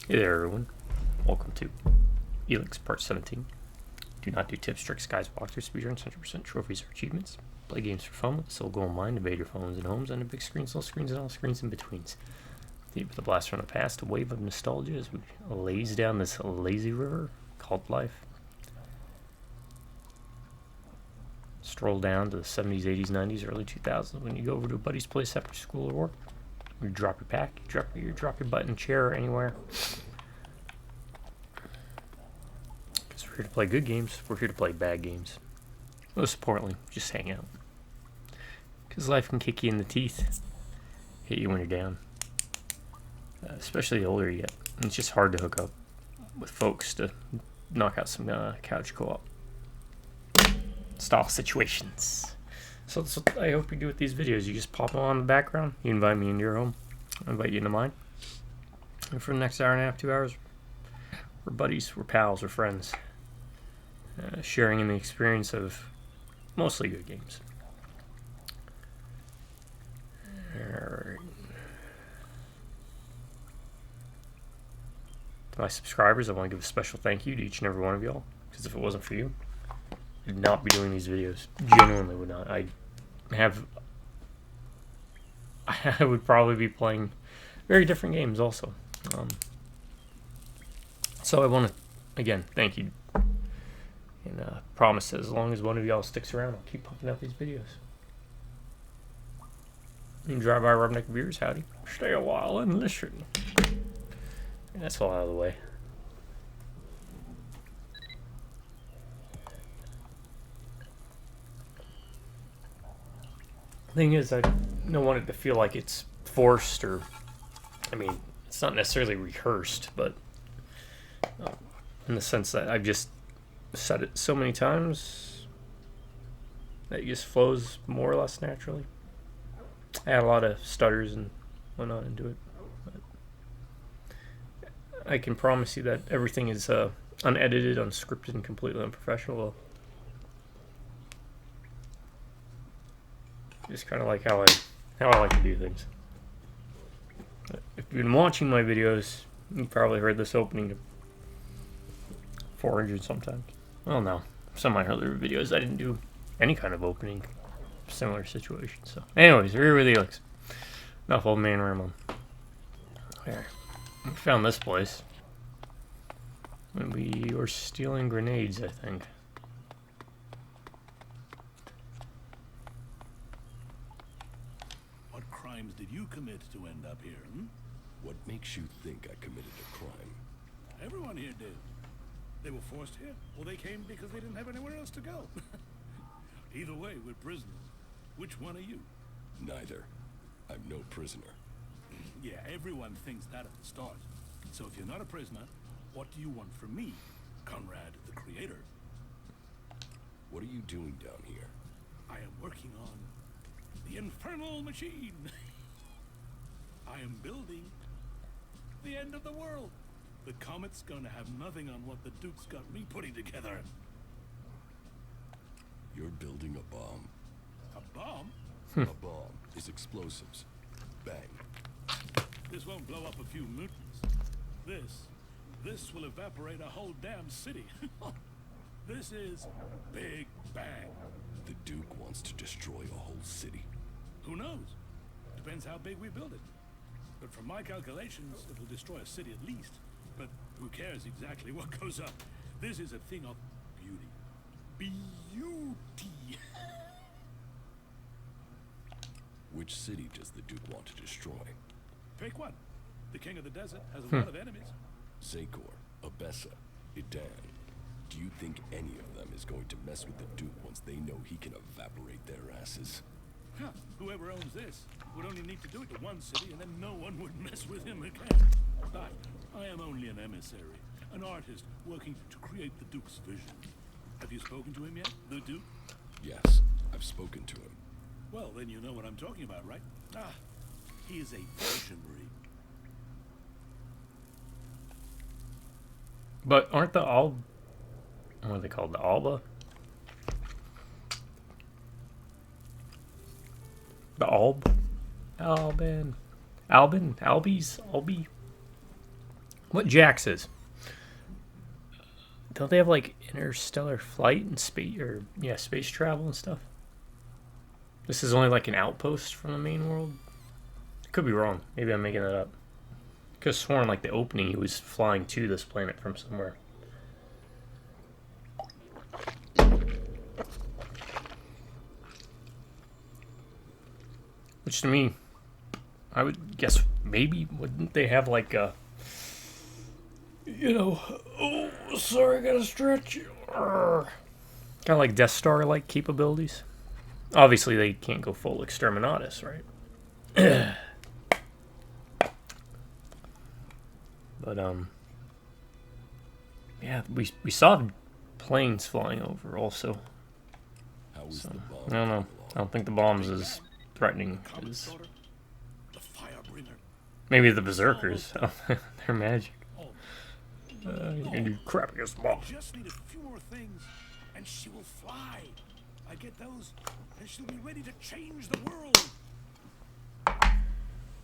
Hey there, everyone. Welcome to ELEX Part 17. Do not do tips, tricks, guides, walkthroughs, speedruns, 100% trophies, or achievements. Play games for fun with a sole goal in mind. Invade your phones and homes, and big screens, little screens, and all screens in betweens. Deep with a blast from the past, a wave of nostalgia as we laze down this lazy river called life. Stroll down to the 70s, 80s, 90s, early 2000s when you go over to a buddy's place after school or work. You drop your pack, you drop your butt in a chair or anywhere. Because we're here to play good games, we're here to play bad games. Most importantly, just hang out. Because life can kick you in the teeth, hit you when you're down. Especially the older you get. It's just hard to hook up with folks to knock out some couch co-op style situations. So that's what I hope you do with these videos. You just pop them on in the background. You invite me into your home. I invite you into mine. And for the next hour and a half, 2 hours, we're buddies, we're pals, we're friends. Sharing in the experience of mostly good games. Alright. To my subscribers, I want to give a special thank you to each and every one of y'all. Because if it wasn't for you, I'd not be doing these videos. Genuinely would not. I would probably be playing very different games also. So I want to, again, thank you. And promise that as long as one of y'all sticks around, I'll keep pumping out these videos. You drive by Rubneck Beers, howdy. Stay a while and listen. And that's all out of the way. Thing is, I don't want it to feel like it's forced or, I mean, it's not necessarily rehearsed, but in the sense that I've just said it so many times that it just flows more or less naturally. I had a lot of stutters and whatnot into it, but I can promise you that everything is unedited, unscripted, and completely unprofessional. Just kind of like how I like to do things. If you've been watching my videos, you probably heard this opening to 400 sometimes. Well, no. Some of my earlier videos, I didn't do any kind of opening. Similar situation. So, anyways, we're here with ELEX. Enough old man rambling. There. We found this place. When we were stealing grenades, I think. Did you commit to end up here, What makes you think I committed a crime? Everyone here did. They were forced here, or they came because they didn't have anywhere else to go. Either way, we're prisoners. Which one are you? Neither. I'm no prisoner. Yeah, everyone thinks that at the start. So if you're not a prisoner, what do you want from me, Conrad the Creator? What are you doing down here? I am working on the infernal machine. I am building the end of the world. The comet's gonna have nothing on what the Duke's got me putting together. You're building a bomb. A bomb? A bomb is explosives. Bang. This won't blow up a few mutants. This will evaporate a whole damn city. This is Big Bang. The Duke wants to destroy a whole city. Who knows? Depends how big we build it. But from my calculations, it will destroy a city at least. But who cares exactly what goes up? This is a thing of beauty. Beauty! Which city does the Duke want to destroy? Pick one. The king of the desert has a lot of enemies. Zakor, Abessa, Idan. Do you think any of them is going to mess with the Duke once they know he can evaporate their asses? Huh. Whoever owns this would only need to do it to one city, and then no one would mess with him again. I am only an emissary, an artist working to create the Duke's vision. Have you spoken to him yet, the Duke? Yes, I've spoken to him. Well, then you know what I'm talking about, right? He is a visionary. But aren't the what are they called? The Alba? The Albies? Albi? What Jax is? Don't they have like interstellar flight and space, or yeah, space travel and stuff? This is only like an outpost from the main world. Could be wrong. Maybe I'm making that up. Could have sworn like the opening he was flying to this planet from somewhere. Which to me, I would guess maybe wouldn't they have like a, you know, oh sorry, I gotta stretch. Kind of like Death Star like capabilities. Obviously they can't go full exterminatus, right? But yeah, we saw planes flying over also. How is So the bomb I don't know. I don't think the bombs is threatening Comet as sorter, the Firebringer. maybe the berserkers. They're magic. Oh, You can do crappiest bomb. just need a few more things, and she will fly. I get those, and she'll be ready to change the world.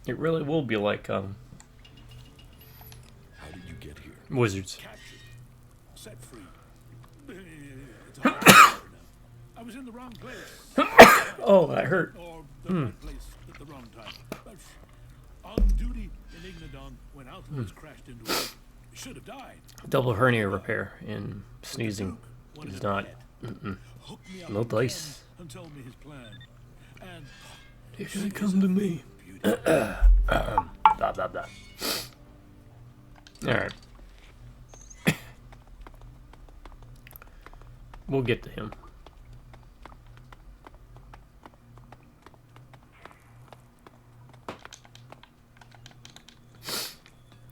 It really will be like How did you get here? wizards. Captured, set free. It's a hard story now. I was in the wrong place. Oh, that hurt. Or the right place at the wrong time. But on duty in Ignadon when outlaws crashed into it. Should have died. Double hernia repair and sneezing Wanted is a not. bed. Hooked me up No again dice. and told me his plan. And You should come to me. beauty. Blah blah blah. All right. We'll get to him.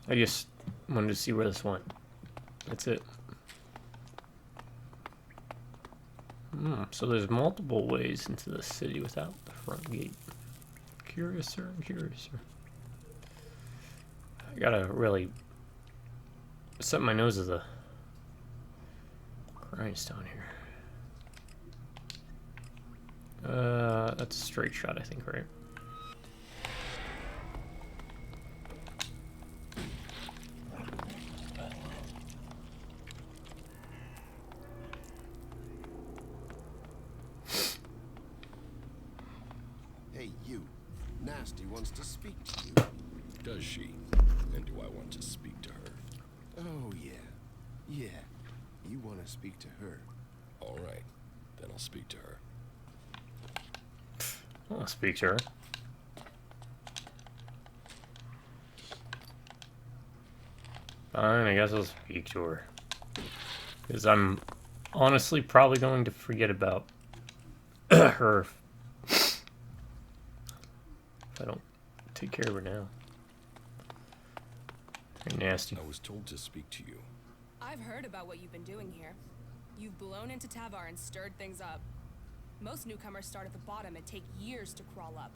I just wanted to see where this went. That's it. So there's multiple ways into the city without the front gate. Curiouser and curiouser. I gotta really set my nose to the grindstone here. That's a straight shot, I think, right? Hey, you. Nasty wants to speak to you. Does she? And do I want to speak to her? Oh, yeah. Yeah. You want to speak to her. All right, then I'll speak to her. I'll speak to her. Fine, I guess I'll speak to her. Because I'm honestly probably going to forget about her if I don't take care of her now. Very nasty. I was told to speak to you. I've heard about what you've been doing here. You've blown into Tavar and stirred things up. Most newcomers start at the bottom and take years to crawl up.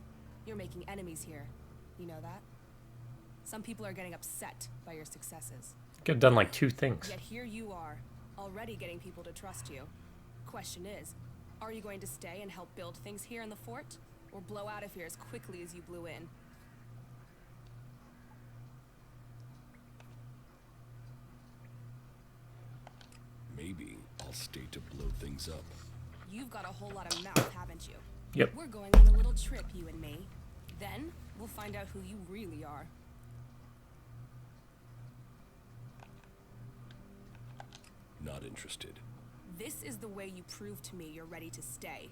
You're making enemies here. You know that? Some people are getting upset by your successes. Could have done like 2 things. Yet here you are, already getting people to trust you. Question is, are you going to stay and help build things here in the fort? Or blow out of here as quickly as you blew in? Maybe I'll stay to blow things up. You've got a whole lot of mouth, haven't you? Yep. We're going on a little trip, you and me. Then, we'll find out who you really are. Not interested. This is the way you prove to me you're ready to stay.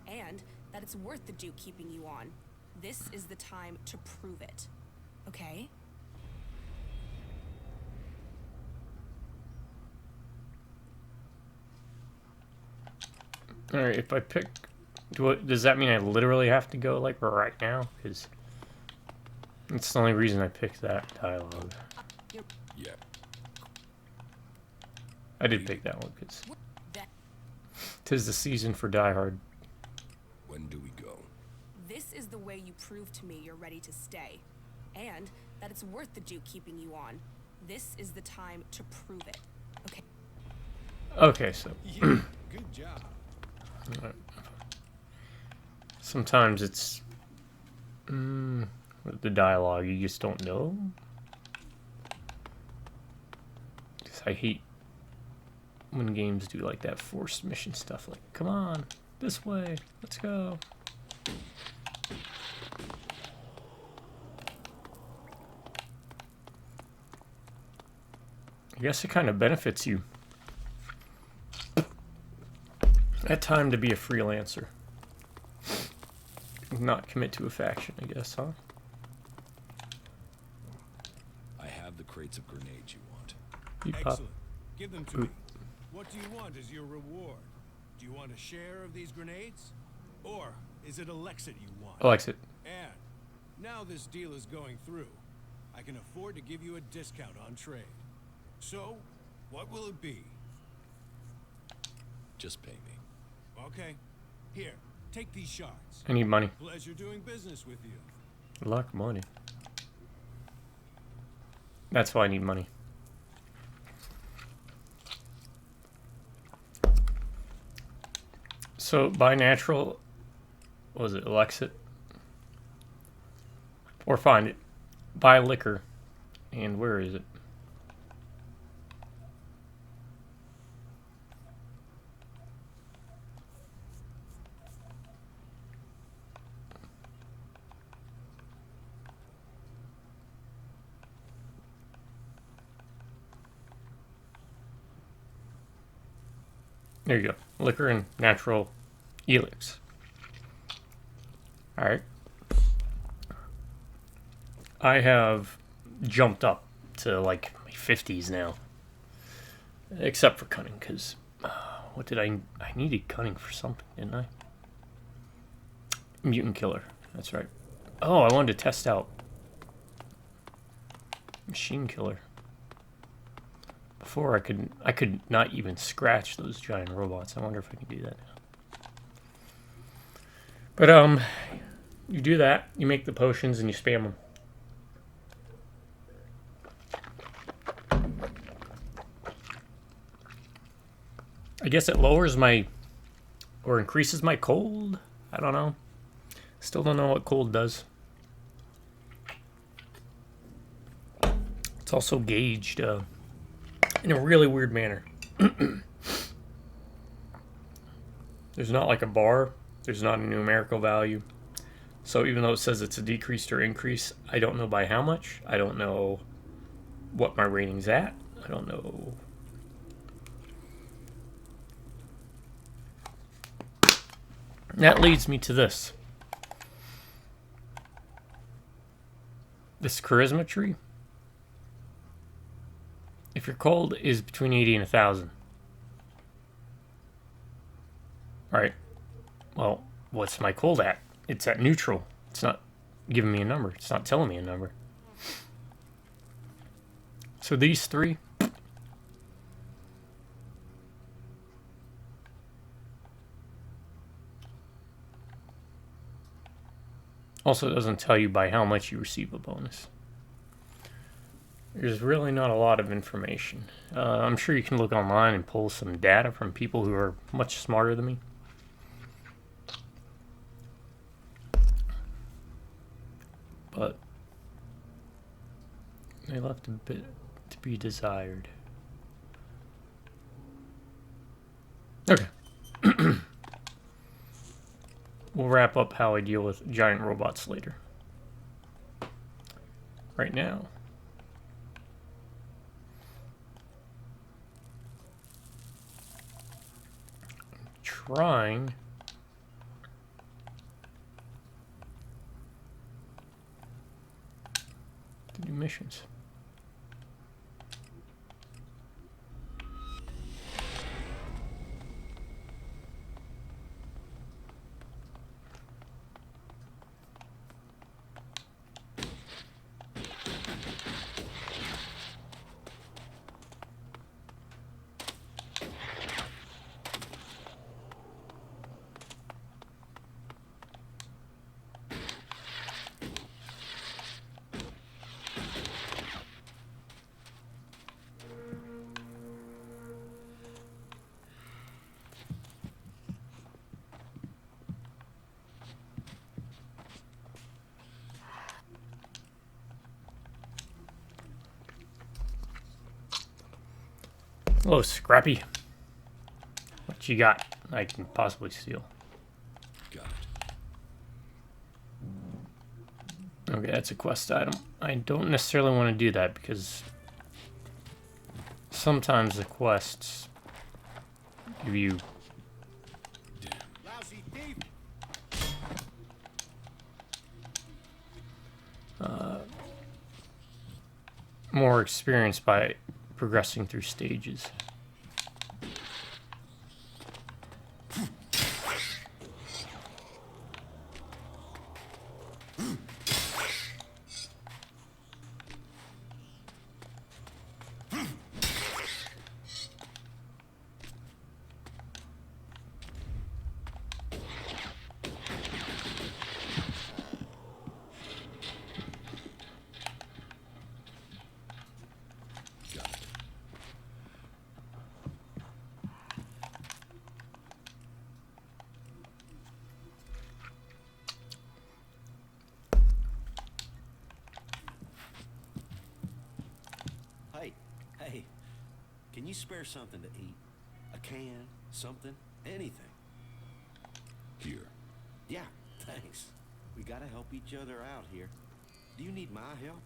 And that it's worth the Duke keeping you on. This is the time to prove it. Okay? Alright, if I pick... does that mean I literally have to go, like, right now? Because it's the only reason I picked that dialogue. Yeah. I did pick that one, because That 'tis the season for Die Hard. When do we go? this is the way you prove to me you're ready to stay. And that it's worth the Duke keeping you on. This is the time to prove it. Okay? Okay, so... Yeah, good job. sometimes it's... with the dialogue, you just don't know. I hate when games do like that forced mission stuff. Like, come on, this way, let's go. I guess it kind of benefits you at time to be a freelancer. Not commit to a faction, I guess, huh? I have the crates of grenades you want. You pop. Excellent. Give them to me. What do you want as your reward? Do you want a share of these grenades? Or is it ELEX you want? ELEX. And now this deal is going through, I can afford to give you a discount on trade. So, what will it be? Just pay me. Okay. Here, take these shards. I need money. Pleasure doing business with you. Luck, money. That's why I need money. So, buy natural, what was it, ELEX it? Or find it. Buy liquor. And where is it? There you go. Liquor and natural ELEX. Alright. I have jumped up to like my 50s now. Except for cunning, because what did I needed cunning for something, didn't I? Mutant killer. That's right. Oh, I wanted to test out machine killer. Before I could not even scratch those giant robots. I wonder if I can do that now. But you do that, you make the potions and you spam them. I guess it lowers my or increases my cold. I don't know. Still don't know what cold does. It's also gauged in a really weird manner. There's not like a bar. There's not a numerical value. So even though it says it's a decreased or increase, I don't know by how much. I don't know what my rating's at. I don't know. That leads me to this. This charisma tree. If your cold is between 80 and 1,000. Alright. Well, what's my cold at? It's at neutral. It's not giving me a number. It's not telling me a number. So these three. Also, it doesn't tell you by how much you receive a bonus. There's really not a lot of information. I'm sure you can look online and pull some data from people who are much smarter than me. But they left a bit to be desired. Okay. We'll wrap up how I deal with giant robots later. Right now, I'm trying to do missions. Hello, Scrappy. What you got I can possibly steal? Got it. Okay, that's a quest item. I don't necessarily want to do that because sometimes the quests give you Lousy thief! more experience by progressing through stages. Got it. Hey, can you spare something to eat? A can, something, anything? Here. Yeah, thanks. We gotta help each other out here. Do you need my help?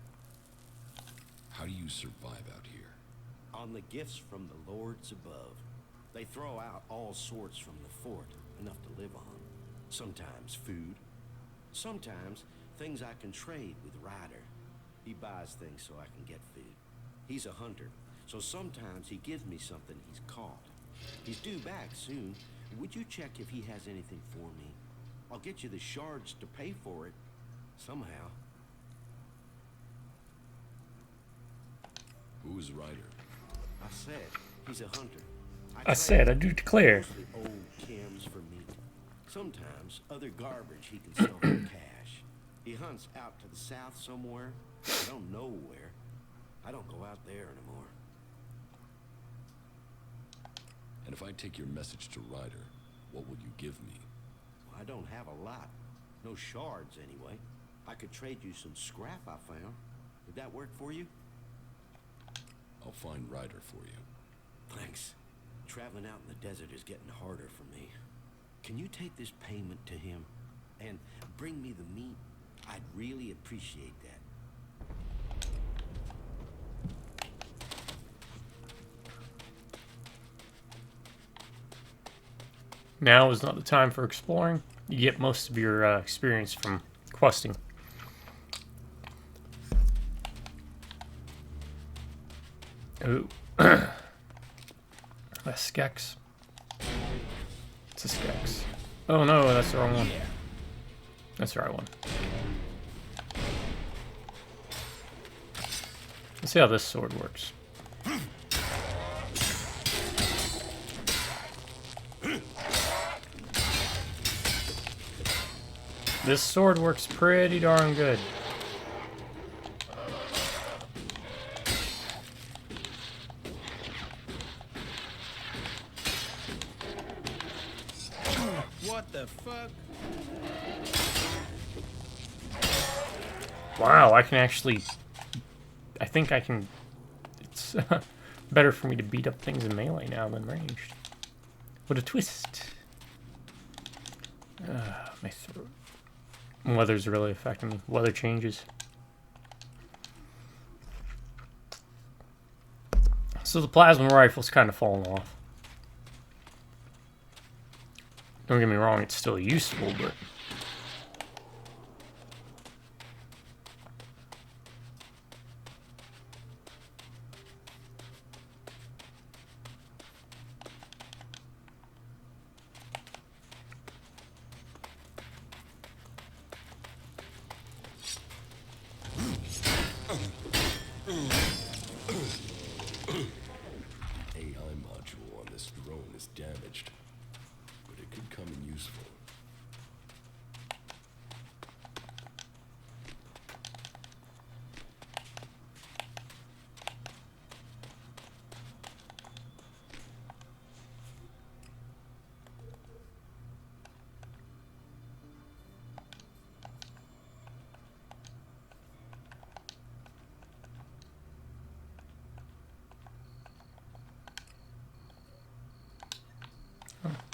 How do you survive out here? On the gifts from the lords above. They throw out all sorts from the fort, enough to live on. Sometimes food. Sometimes things I can trade with Ryder. He buys things so I can get food. He's a hunter, so sometimes he gives me something he's caught. He's due back soon. Would you check if he has anything for me? I'll get you the shards to pay for it, somehow. Who is Ryder? I said, he's a hunter. I said, I do declare. Mostly old chems for meat. Sometimes other garbage he can sell for cash. He hunts out to the south somewhere. I don't know where. I don't go out there anymore. And if I take your message to Ryder, what will you give me? I don't have a lot. No shards, anyway. I could trade you some scrap I found. Would that work for you? I'll find Ryder for you. Thanks. Traveling out in the desert is getting harder for me. Can you take this payment to him and bring me the meat? I'd really appreciate that. Now is not the time for exploring. You get most of your experience from questing. Ooh. A Skex. It's a Skex. Oh no, that's the wrong one. That's the right one. Let's see how this sword works. This sword works pretty darn good. What the fuck? Wow, I can actually... I think I can... It's better for me to beat up things in melee now than ranged. What a twist. My throat. Weather's really affecting me. Weather changes. So the plasma rifle's kind of falling off. Don't get me wrong, it's still useful, but... AI module on this drone is damaged, but it could come in useful.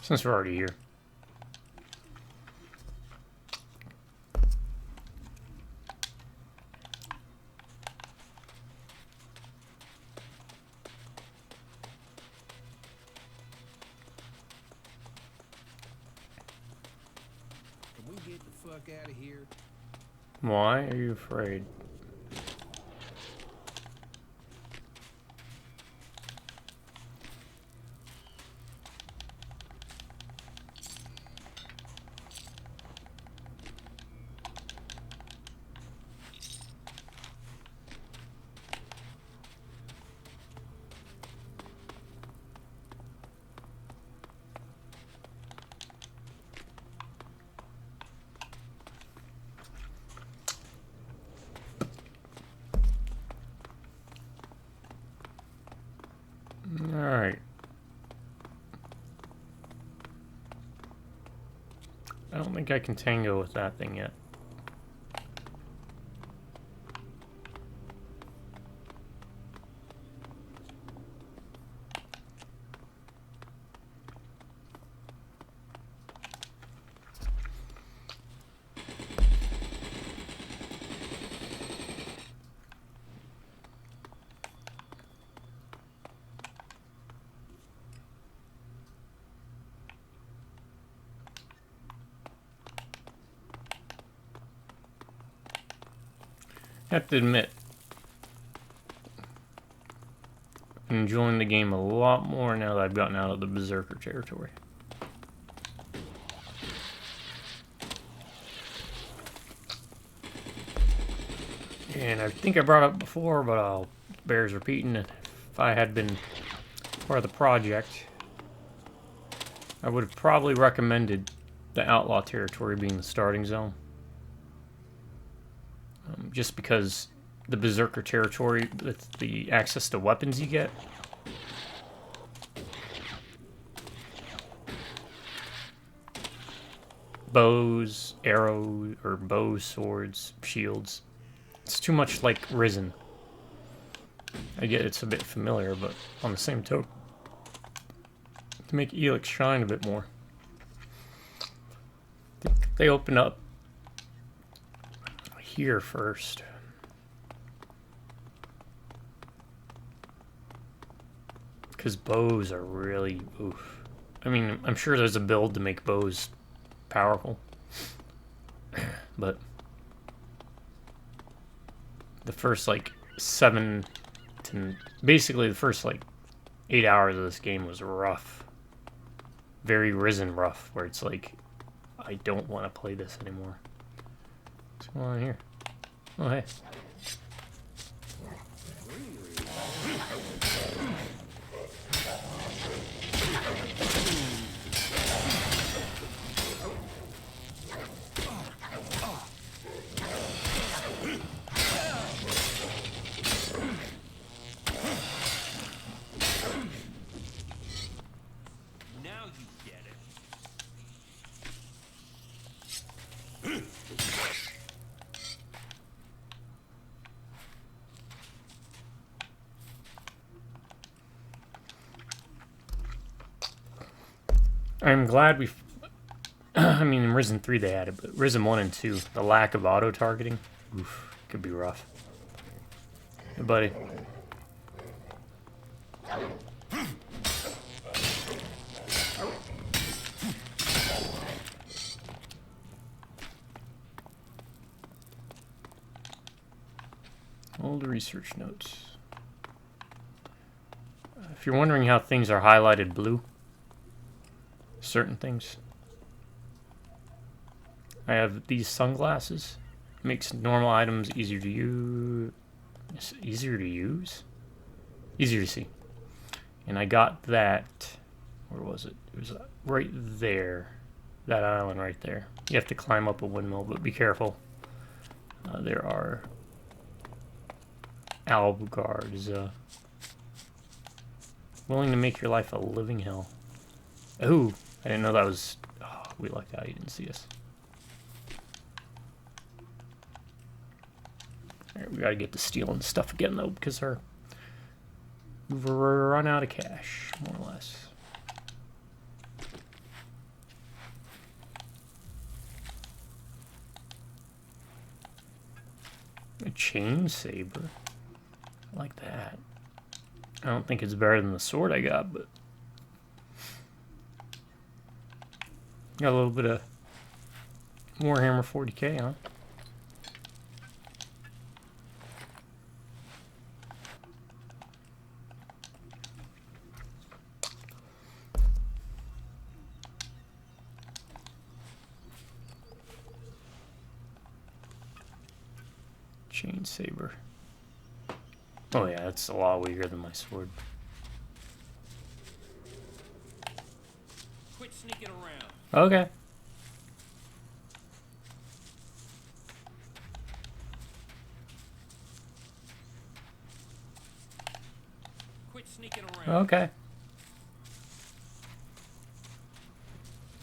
Since we're already here. Can we get the fuck out of here? Why are you afraid? Alright. I don't think I can tango with that thing yet. I have to admit, I'm enjoying the game a lot more now that I've gotten out of the Berserker territory. And I think I brought it up before, but I'll bears repeating it. If I had been part of the project, I would have probably recommended the Outlaw territory being the starting zone. Just because the Berserker territory, with the access to weapons you get, bows, arrows, or bows, swords, shields, it's too much like Risen. I get it's a bit familiar, but on the same token, to make ELEX shine a bit more, I think they open up here first. Because bows are really oof. I mean, I'm sure there's a build to make bows powerful. But the first like 7 to basically the first like 8 hours of this game was rough. Very Risen rough, where it's like I don't want to play this anymore. What's going on here? Oh, hey. Now you get it. I'm glad we. I mean, in Risen 3 they had it, but Risen 1 and 2, the lack of auto targeting, oof, could be rough. Hey, buddy. Old research notes. If you're wondering how things are highlighted blue, certain things, I have these sunglasses. Makes normal items easier to use. Easier to use? Easier to see. And I got that. Where was it? It was right there. That island right there. You have to climb up a windmill, but be careful. There are Albugards willing to make your life a living hell. Ooh, I didn't know that was. Oh, we lucked out. You didn't see us. Alright, we gotta get to stealing stuff again though, because we've run out of cash, more or less. A chain saber. I like that. I don't think it's better than the sword I got, but got a little bit of Warhammer 40k, huh? Chain saber. Oh yeah, that's a lot weaker than my sword. Quit sneaking around. Okay. Quit sneaking around. Okay.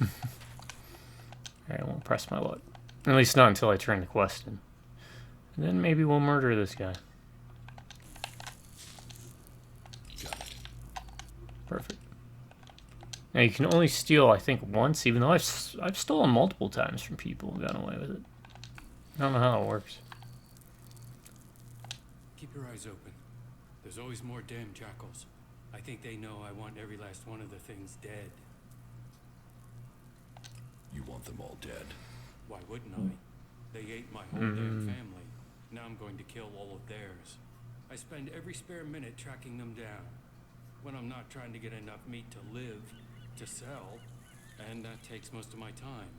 Alright, I won't press my luck. At least not until I turn the quest in. And then maybe we'll murder this guy. Perfect. Now you can only steal, I think, once, even though I've stolen multiple times from people and gotten away with it. I don't know how it works. Keep your eyes open. There's always more damn jackals. I think they know I want every last one of the things dead. You want them all dead? Why wouldn't I? They ate my whole damn family. Now I'm going to kill all of theirs. I spend every spare minute tracking them down. When I'm not trying to get enough meat to live, to sell, and that takes most of my time.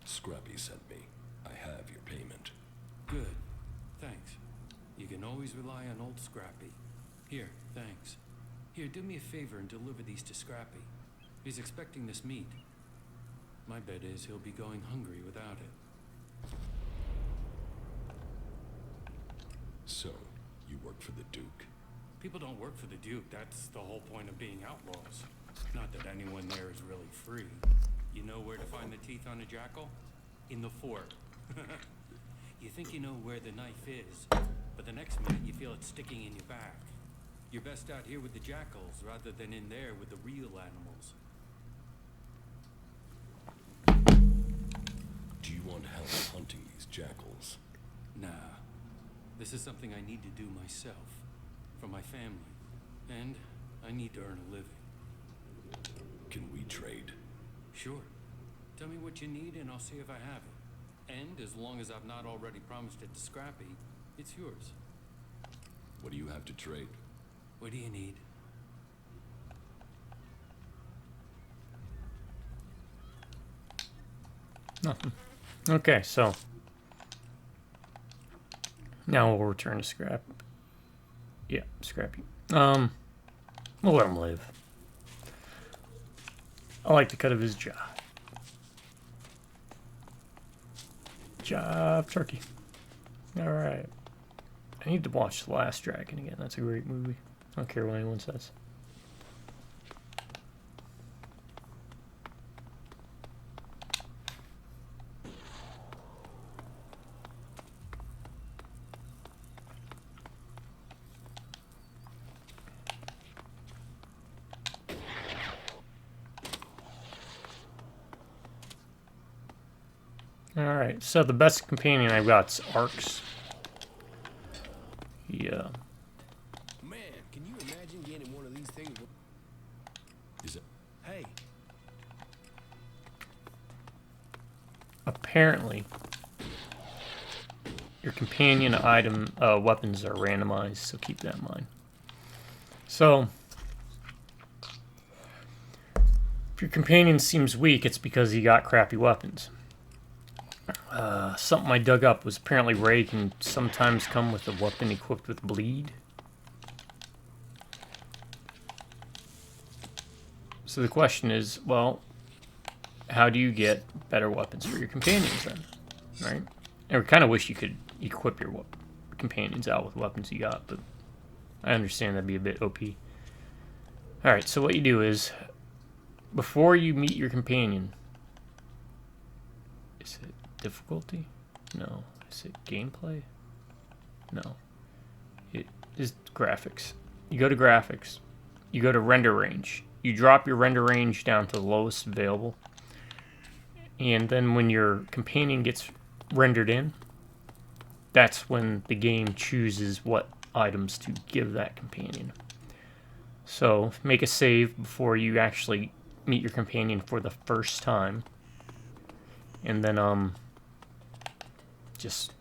Scrappy sent me. I have your payment. Good. Thanks. You can always rely on old Scrappy. Here, thanks. Here, do me a favor and deliver these to Scrappy. He's expecting this meat. My bet is he'll be going hungry without it. So, you work for the Duke? People don't work for the Duke. That's the whole point of being outlaws. Not that anyone there is really free. You know where to find the teeth on a jackal? In the fort. You think you know where the knife is, but the next minute you feel it sticking in your back. You're best out here with the jackals rather than in there with the real animals. Do you want help hunting these jackals? Nah. This is something I need to do myself. For my family. And I need to earn a living. Can we trade? Sure. Tell me what you need and I'll see if I have it. And as long as I've not already promised it to Scrappy, it's yours. What do you have to trade? What do you need? Nothing. Okay, so now we'll return to Scrap. Yeah, Scrappy. We'll let him live. I like the cut of his jaw. Jaw turkey. Alright. I need to watch The Last Dragon again. That's a great movie. I don't care what anyone says. Alright, so the best companion I've got's Arx. Yeah. Man, can you imagine getting one of these things? Is it? Hey, Apparently, your companion item weapons are randomized, so keep that in mind. So, if your companion seems weak, it's because he got crappy weapons. Something I dug up was apparently Ray can sometimes come with a weapon equipped with bleed. So the question is, well, how do you get better weapons for your companions then? Right? And we kind of wish you could equip your companions out with weapons you got, but I understand that'd be a bit OP. Alright, so what you do is, before you meet your companion, is it difficulty? No. Is it gameplay? No. It is graphics. You go to graphics. You go to render range. You drop your render range down to the lowest available. And then when your companion gets rendered in, that's when the game chooses what items to give that companion. So make a save before you actually meet your companion for the first time, and then just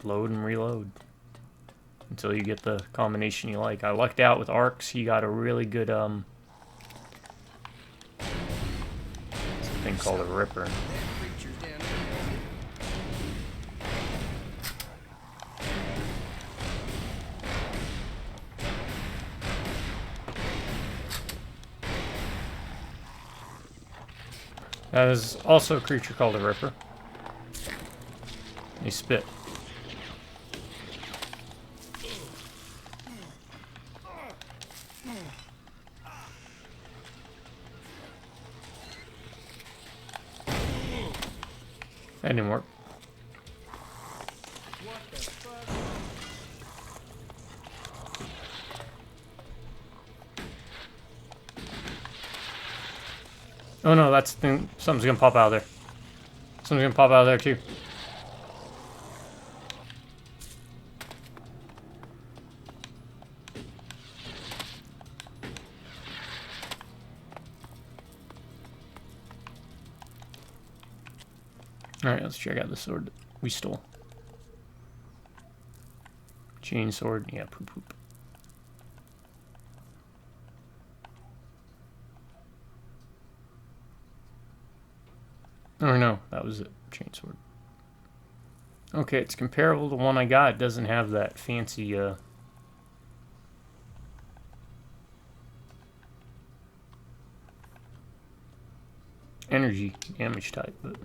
load and reload until you get the combination you like. I lucked out with arcs. He got a really good thing called a ripper. There's also a creature called a ripper. They spit. That didn't work. Oh no, that's the thing. Something's gonna pop out of there. Something's gonna pop out of there too. Alright, let's check out the sword that we stole. Chain sword, yeah, poop poop. Oh no, that was it. Chainsword. Okay, it's comparable to one I got. It doesn't have that fancy energy damage type, but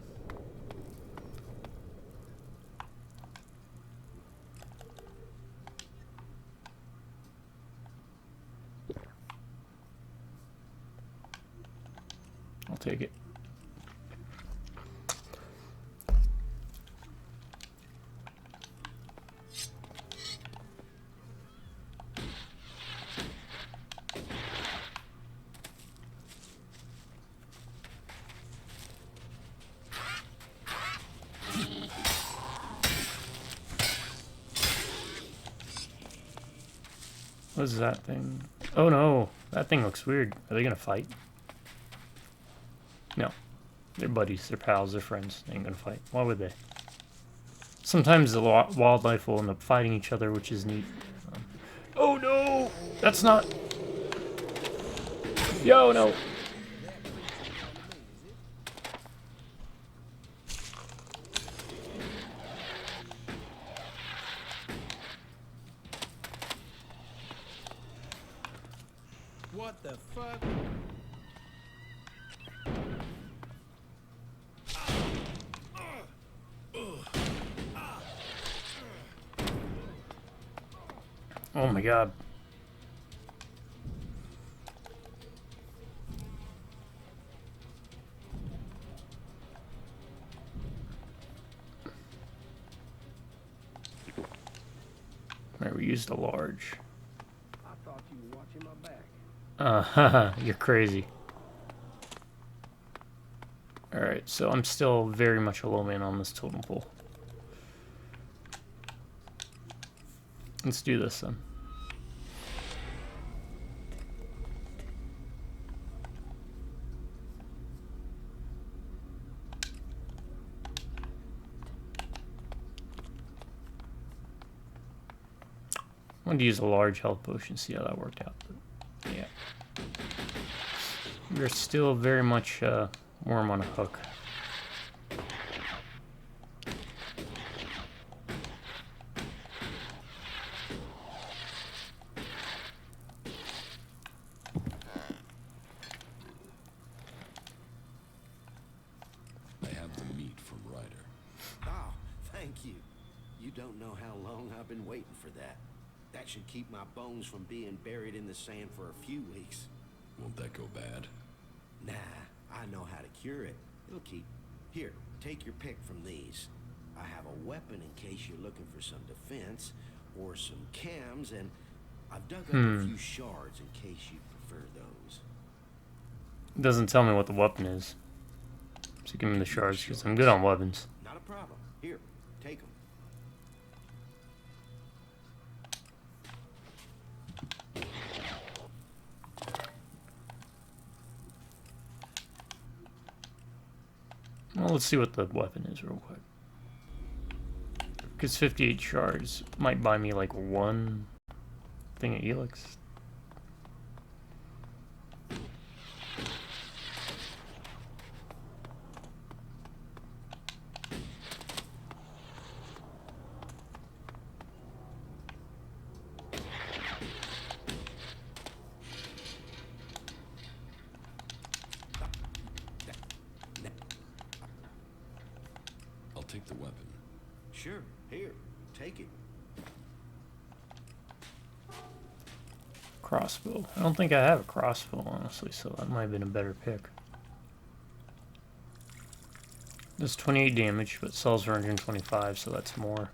I'll take it. What is that thing? Oh no, that thing looks weird. Are they gonna fight? No. They're buddies, they're pals, they're friends. They ain't gonna fight. Why would they? Sometimes the wildlife will end up fighting each other, which is neat. Oh no! That's not... Yo, no! What the fuck? Oh my god. Alright, we used a large. I thought you were watching my back. Haha, you're crazy. Alright, so I'm still very much a low man on this totem pole. Let's do this then. I wanted to use a large health potion, see how that worked out. But yeah. We're still very much worm on a hook. I have the meat from Ryder. Oh, thank you. You don't know how long I've been waiting for that. That should keep my bones from being buried in the sand for a few weeks. Won't that go bad? Nah, I know how to cure it. It'll keep. Here, take your pick from these. I have a weapon in case you're looking for some defense, or some cams, and I've dug up a few shards in case you prefer those. It doesn't tell me what the weapon is. So give me the shards, because I'm good on weapons. Not a problem. Here, Take them. Well, let's see what the weapon is real quick. Because 58 shards might buy me like one thing at ELEX. I'll take the weapon. Sure. Here. Take it. Crossbow. I don't think I have a crossbow, honestly, so that might have been a better pick. Does 28 damage, but sells for 125, so that's more.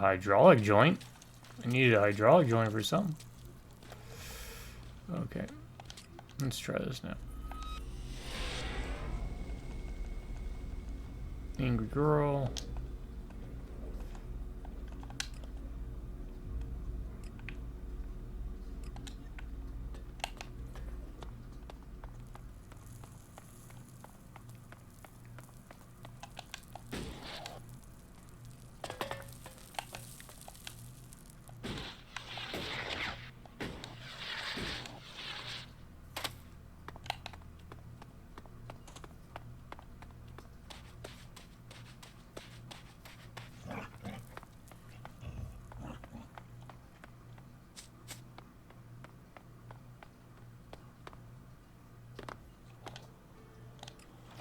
Hydraulic joint. I needed a hydraulic joint for something. Okay. Let's try this now. Angry girl.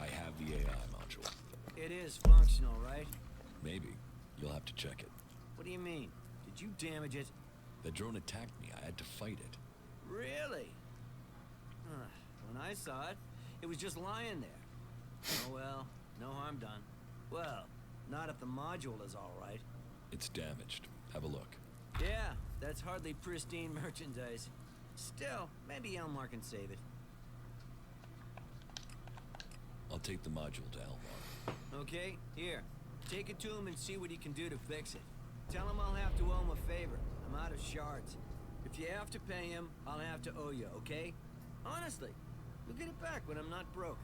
I have the AI module. It is functional, right? Maybe. You'll have to check it. What do you mean? Did you damage it? The drone attacked me. I had to fight it. Really? When I saw it, it was just lying there. Oh well, no harm done. Well, not if the module is all right. It's damaged. Have a look. Yeah, that's hardly pristine merchandise. Still, maybe Elmar can save it. I'll take the module to Elmar. Okay, here. Take it to him and see what he can do to fix it. Tell him I'll have to owe him a favor. I'm out of shards. If you have to pay him, I'll have to owe you, okay? Honestly, you'll get it back when I'm not broke.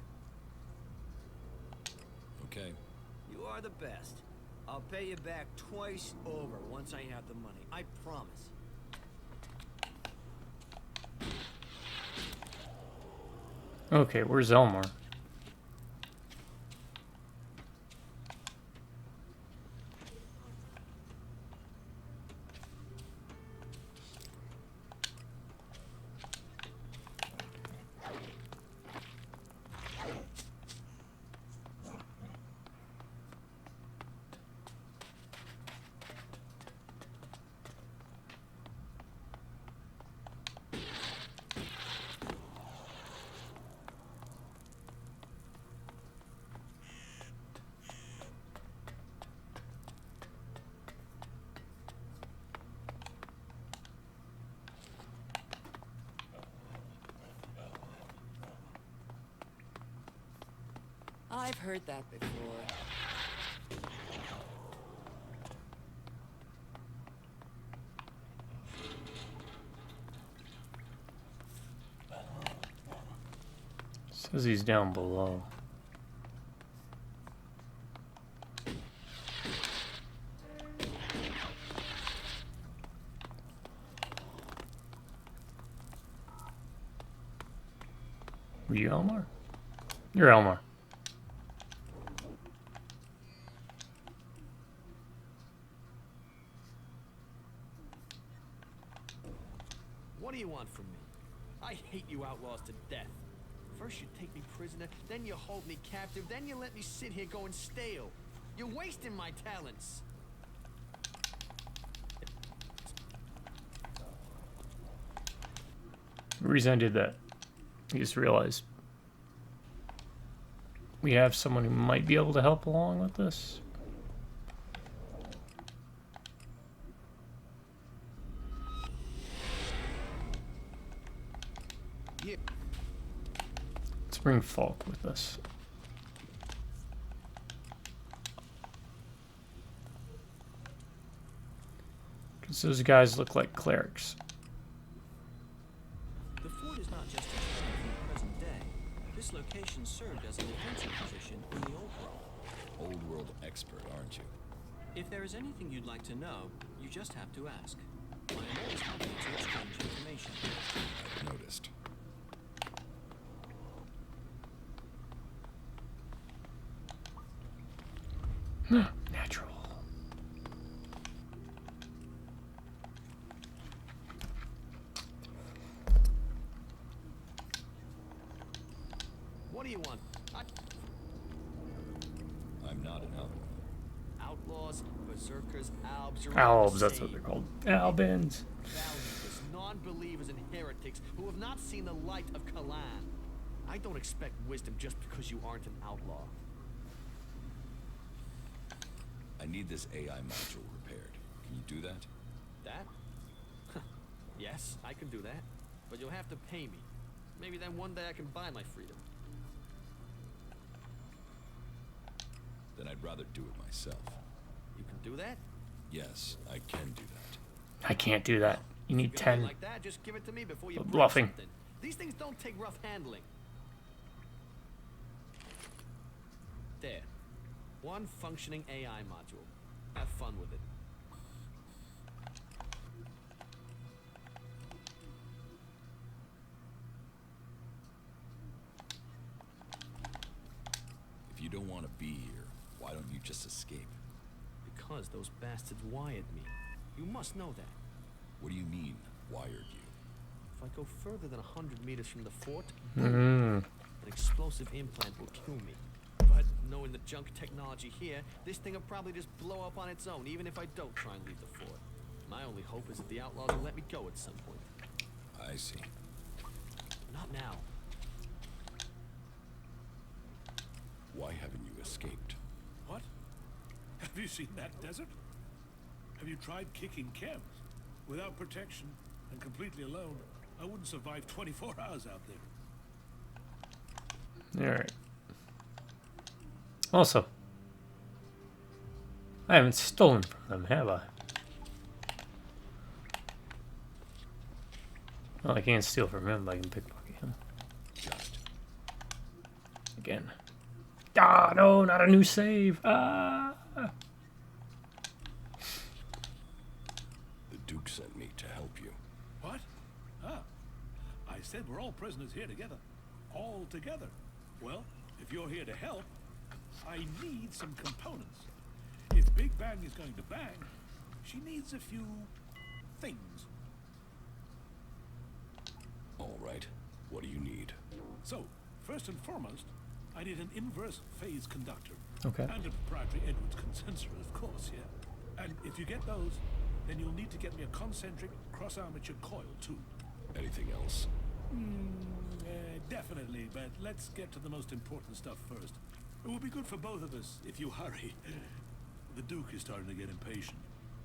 Okay. You are the best. I'll pay you back twice over once I have the money. I promise. Okay, where's Elmar? I've heard that before. Says he's down below. Were you Elmar? You're Elmar. What do you want from me? I hate you outlaws to death. First you take me prisoner, then you hold me captive, then you let me sit here going stale. You're wasting my talents. The reason I did that, I just realized we have someone who might be able to help along with this. here. Let's bring Falk with us. Because those guys look like clerics. The fort is not just a threat in the present day. This location served as a defensive position in the Old World. Old world expert, aren't you? If there is anything you'd like to know, you just have to ask. I am always happy to exchange information. I've noticed. Natural. What do you want? I'm not an outlaw. Outlaws, berserkers, albs, are Albs, all the that's what same. they're called. Albans. Valueless, non-believers and heretics who have not seen the light of Kalan. I don't expect wisdom just because you aren't an outlaw. I need this AI module repaired. Can you do that? That? Yes, I can do that. But you'll have to pay me. Maybe then one day I can buy my freedom. Then I'd rather do it myself. You can do that? Yes, I can do that. I can't do that. You need If you're 10. like that, just give it to me before you break Bluffing. something. These things don't take rough handling. There. One functioning AI module. Have fun with it. If you don't want to be here, why don't you just escape? Because those bastards wired me. You must know that. What do you mean, wired you? If I go further than 100 meters from the fort, Mm. an explosive implant will kill me. But knowing the junk technology here, this thing will probably just blow up on its own, even if I don't try and leave the fort. My only hope is that the outlaws will let me go at some point. I see. Not now. Why haven't you escaped? What? Have you seen that desert? Have you tried kicking camps? Without protection and completely alone, I wouldn't survive 24 hours out there. Alright. Also, I haven't stolen from them, have I? Well, I can't steal from him, but I can pickpocket him. Just. Again. Ah, no, not a new save. Ah. The Duke sent me to help you. What? Ah. I said we're all prisoners here together. All together. Well, if you're here to help, I need some components. If Big Bang is going to bang, she needs a few things. All right. What do you need? So, first and foremost, I need an inverse phase conductor. Okay. And a proprietary Edwards condenser, of course, yeah. And if you get those, then you'll need to get me a concentric cross-armature coil, too. Anything else? Definitely, but let's get to the most important stuff first. It will be good for both of us if you hurry. The Duke is starting to get impatient.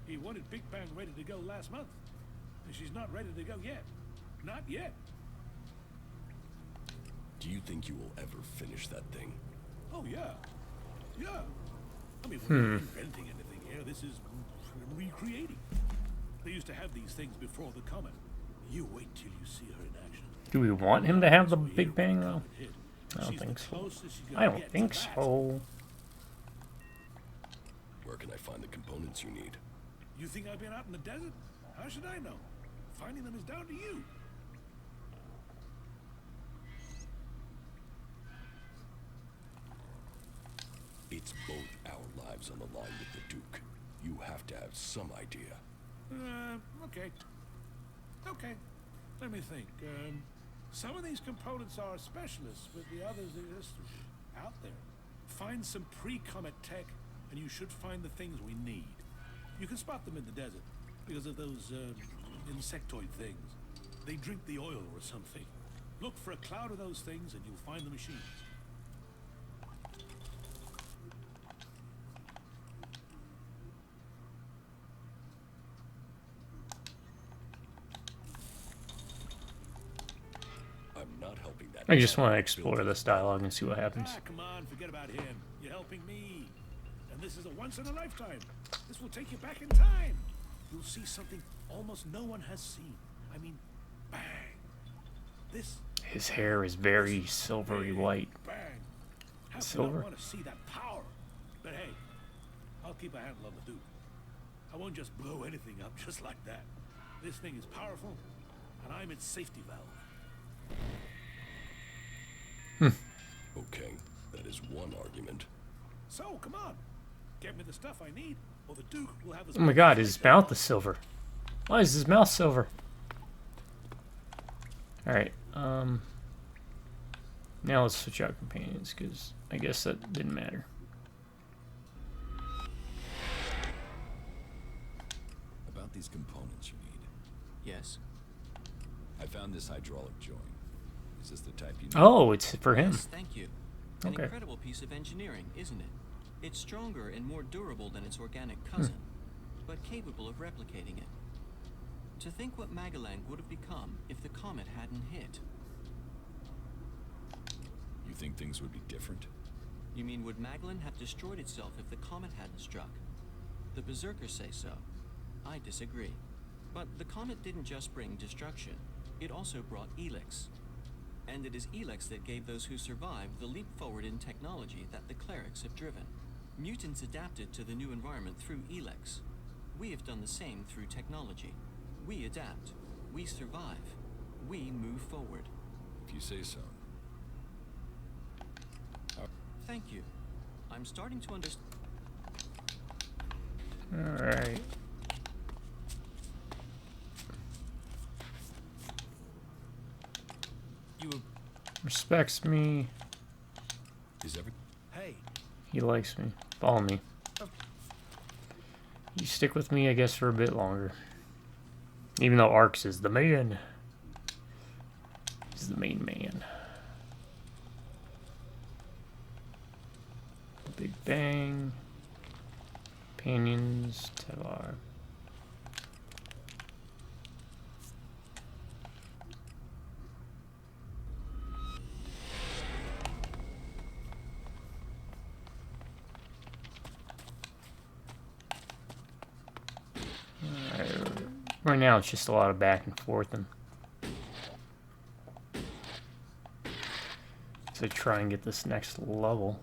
He wanted Big Bang ready to go last month, and she's not ready to go yet. Not yet. Do you think you will ever finish that thing? Oh, yeah. Yeah. I mean, we're not inventing anything here. This is recreating. They used to have these things before the comet. You wait till you see her in action. Do we want him to have the Big Bang, though? Hit. I don't She's think the so. closest you're I gonna don't get think to that. so. Where can I find the components you need? You think I've been out in the desert? How should I know? Finding them is down to you. It's both our lives on the line with the Duke. You have to have some idea. Okay. Okay. Let me think. Some of these components are specialists, but the others are just out there. Find some pre-comet tech, and you should find the things we need. You can spot them in the desert because of those insectoid things. They drink the oil or something. Look for a cloud of those things, and you'll find the machines. I'm not helping that. I just want to man explore build this dialogue and see what happens. Ah, come on, forget about him. You're helping me. And this is a once in a lifetime. This will take you back in time. You'll see something almost no one has seen. I mean, bang. This. His hair is very silvery white. Bang. How Silver? can I want to see that power? But hey, I'll keep a handle on the Duke. I won't just blow anything up just like that. This thing is powerful, and I'm its safety valve. Okay, that is one argument. So, come on. Get me the stuff I need, or the Duke will have his... Oh my god, his mouth is silver. Why is his mouth silver? Alright, now let's switch out companions, because I guess that didn't matter. About these components you need. Yes. I found this hydraulic joint. Is this the type you need? Oh, it's for him. Yes, thank you. An Okay. incredible piece of engineering, isn't it? It's stronger and more durable than its organic cousin, but capable of replicating it. To think what Magalang would have become if the comet hadn't hit. You think things would be different? You mean would Magalan have destroyed itself if the comet hadn't struck? The Berserkers say so. I disagree. But the comet didn't just bring destruction, it also brought ELEX. And it is ELEX that gave those who survived the leap forward in technology that the clerics have driven. Mutants adapted to the new environment through ELEX. We have done the same through technology. We adapt. We survive. We move forward. If you say so. Thank you. I'm starting to understand. Alright. You Respects me. Is every... Hey. He likes me. Follow me. You stick with me, I guess, for a bit longer. Even though Arx is the man. He's the main man. Big Bang. Companions. Tavar. Right now it's just a lot of back and forth and to try and get this next level.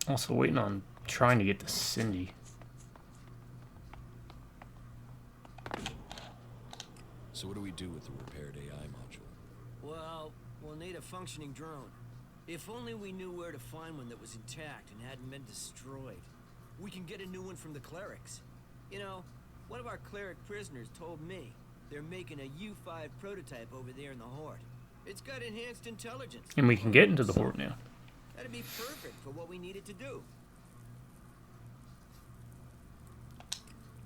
Also waiting on trying to get to Cindy. So what do we do with the repaired AI module? Well, we'll need a functioning drone. If only we knew where to find one that was intact and hadn't been destroyed. We can get a new one from the clerics. You know, one of our cleric prisoners told me they're making a U-5 prototype over there in the Horde. It's got enhanced intelligence. And we can get into the Horde now. That'd be perfect for what we needed to do.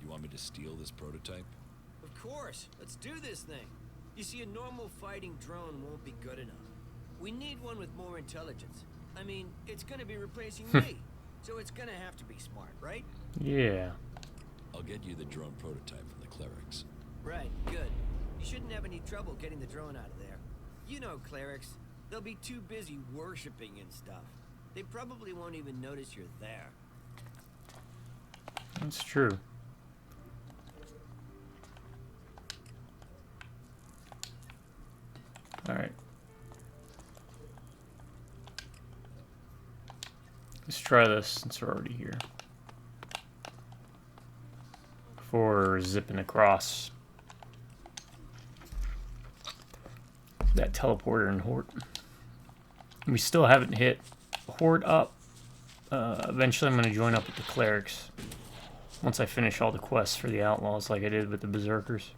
You want me to steal this prototype? Of course. Let's do this thing. You see, a normal fighting drone won't be good enough. We need one with more intelligence. I mean, it's gonna be replacing me, so it's gonna have to be smart, right? Yeah. I'll get you the drone prototype from the clerics. Right, good. You shouldn't have any trouble getting the drone out of there. You know clerics, they'll be too busy worshipping and stuff. They probably won't even notice you're there. That's true. Alright. Let's try this since we're already here. Before zipping across that teleporter in Horde. We still haven't hit Horde up. Eventually I'm going to join up with the clerics. Once I finish all the quests for the outlaws like I did with the berserkers.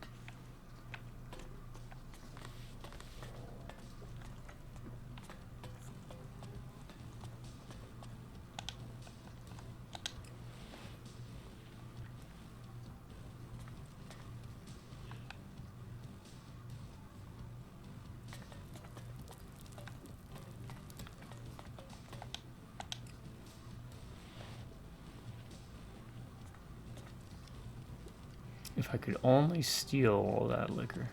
If I could only steal all that liquor.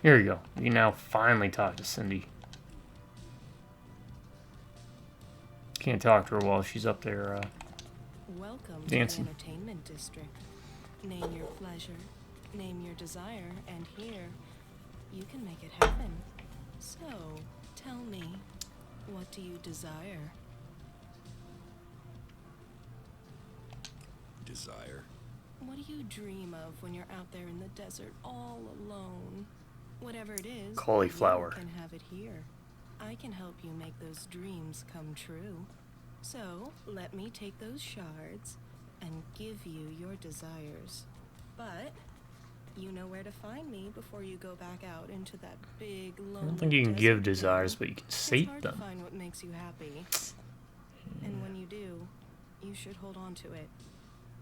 Here you go. You can now finally talk to Cindy. Can't talk to her while she's up there Welcome dancing. to the entertainment district. Name your pleasure, name your desire, and here you can make it happen. So, tell me, what do you desire? Desire? What do you dream of when you're out there in the desert all alone? Whatever it is, Cauliflower. you can have it here. I can help you make those dreams come true. So, let me take those shards and give you your desires. But you know where to find me before you go back out into that big, lonely I don't think you can give desert desires, again. but you can It's sate hard them. to find what makes you happy. And when you do, you should hold on to it.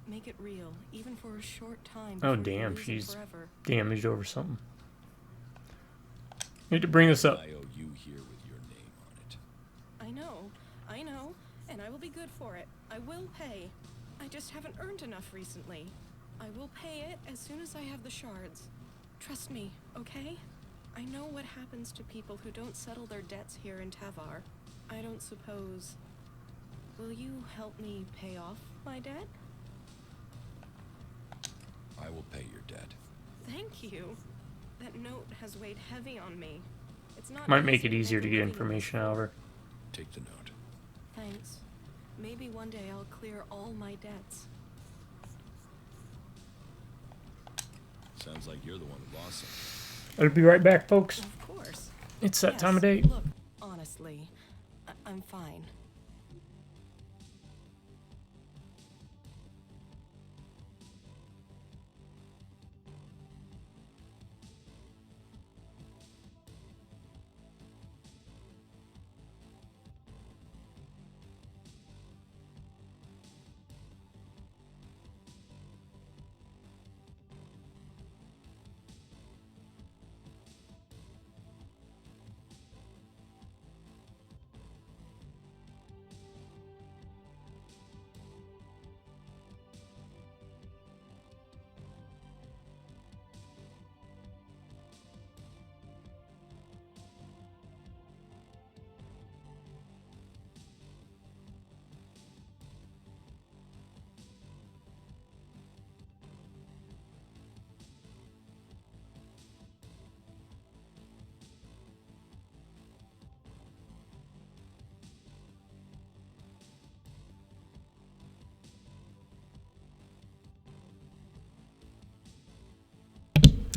Make it real, even for a short time. Oh, before you damn, lose it she's forever. damaged over something. Need to bring this up. I owe you here with your name on it. I know, and I will be good for it. I will pay. I just haven't earned enough recently. I will pay it as soon as I have the shards. Trust me, okay? I know what happens to people who don't settle their debts here in Tavar. I don't suppose... Will you help me pay off my debt? I will pay your debt. Thank you. That note has weighed heavy on me. It's not Might make it easy easier to making get a living information out of her. Take the note. Thanks. Maybe one day I'll clear all my debts. Sounds like you're the one who lost something. I'll be right back, folks. Of course. It's that time of Yes, day. Look, honestly, I'm fine.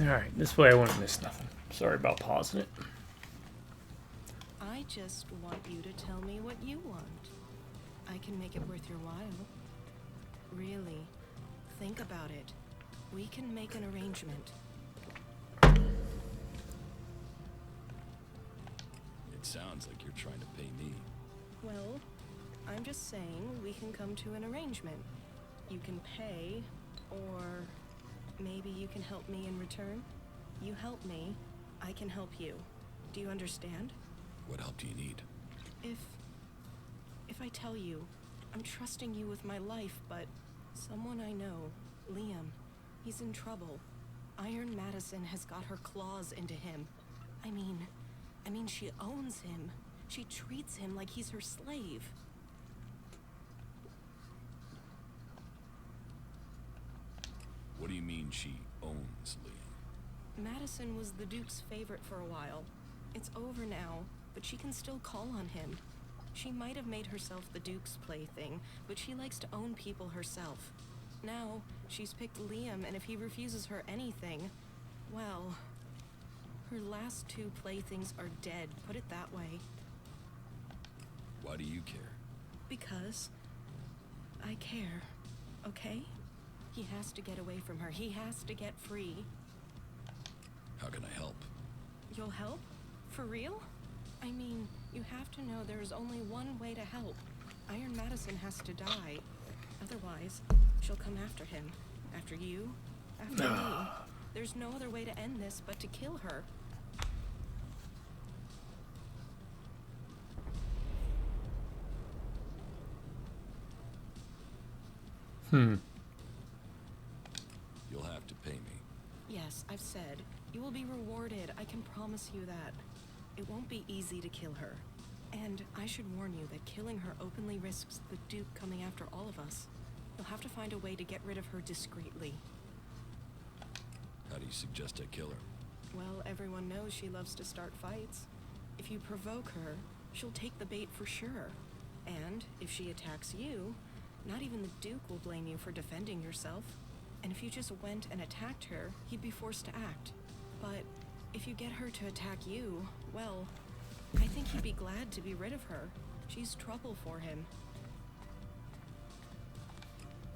Alright, this way I won't miss nothing. Sorry about pausing it. I just want you to tell me what you want. I can make it worth your while. Really, think about it. We can make an arrangement. It sounds like you're trying to pay me. Well, I'm just saying we can come to an arrangement. You can pay, or maybe you can help me in return. You help me, I can help you. Do you understand? What help do you need? If I tell you, I'm trusting you with my life, but someone I know, Liam, he's in trouble. Iron Madison has got her claws into him. I mean, she owns him. She treats him like he's her slave. What do you mean she owns Liam? Madison was the Duke's favorite for a while. It's over now, but she can still call on him. She might have made herself the Duke's plaything, but she likes to own people herself. Now, she's picked Liam, and if he refuses her anything, well, her last two playthings are dead, put it that way. Why do you care? Because I care, okay? He has to get away from her. He has to get free. How can I help? You'll help? For real? I mean, you have to know there is only one way to help. Iron Madison has to die. Otherwise, she'll come after him. After you. After me. There's no other way to end this but to kill her. Alex, I've said, you will be rewarded. I can promise you that. It won't be easy to kill her. And I should warn you that killing her openly risks the Duke coming after all of us. You'll have to find a way to get rid of her discreetly. How do you suggest I kill her? Well, everyone knows she loves to start fights. If you provoke her, she'll take the bait for sure. And if she attacks you, not even the Duke will blame you for defending yourself. And if you just went and attacked her, he'd be forced to act. But if you get her to attack you, well, I think he'd be glad to be rid of her. She's trouble for him.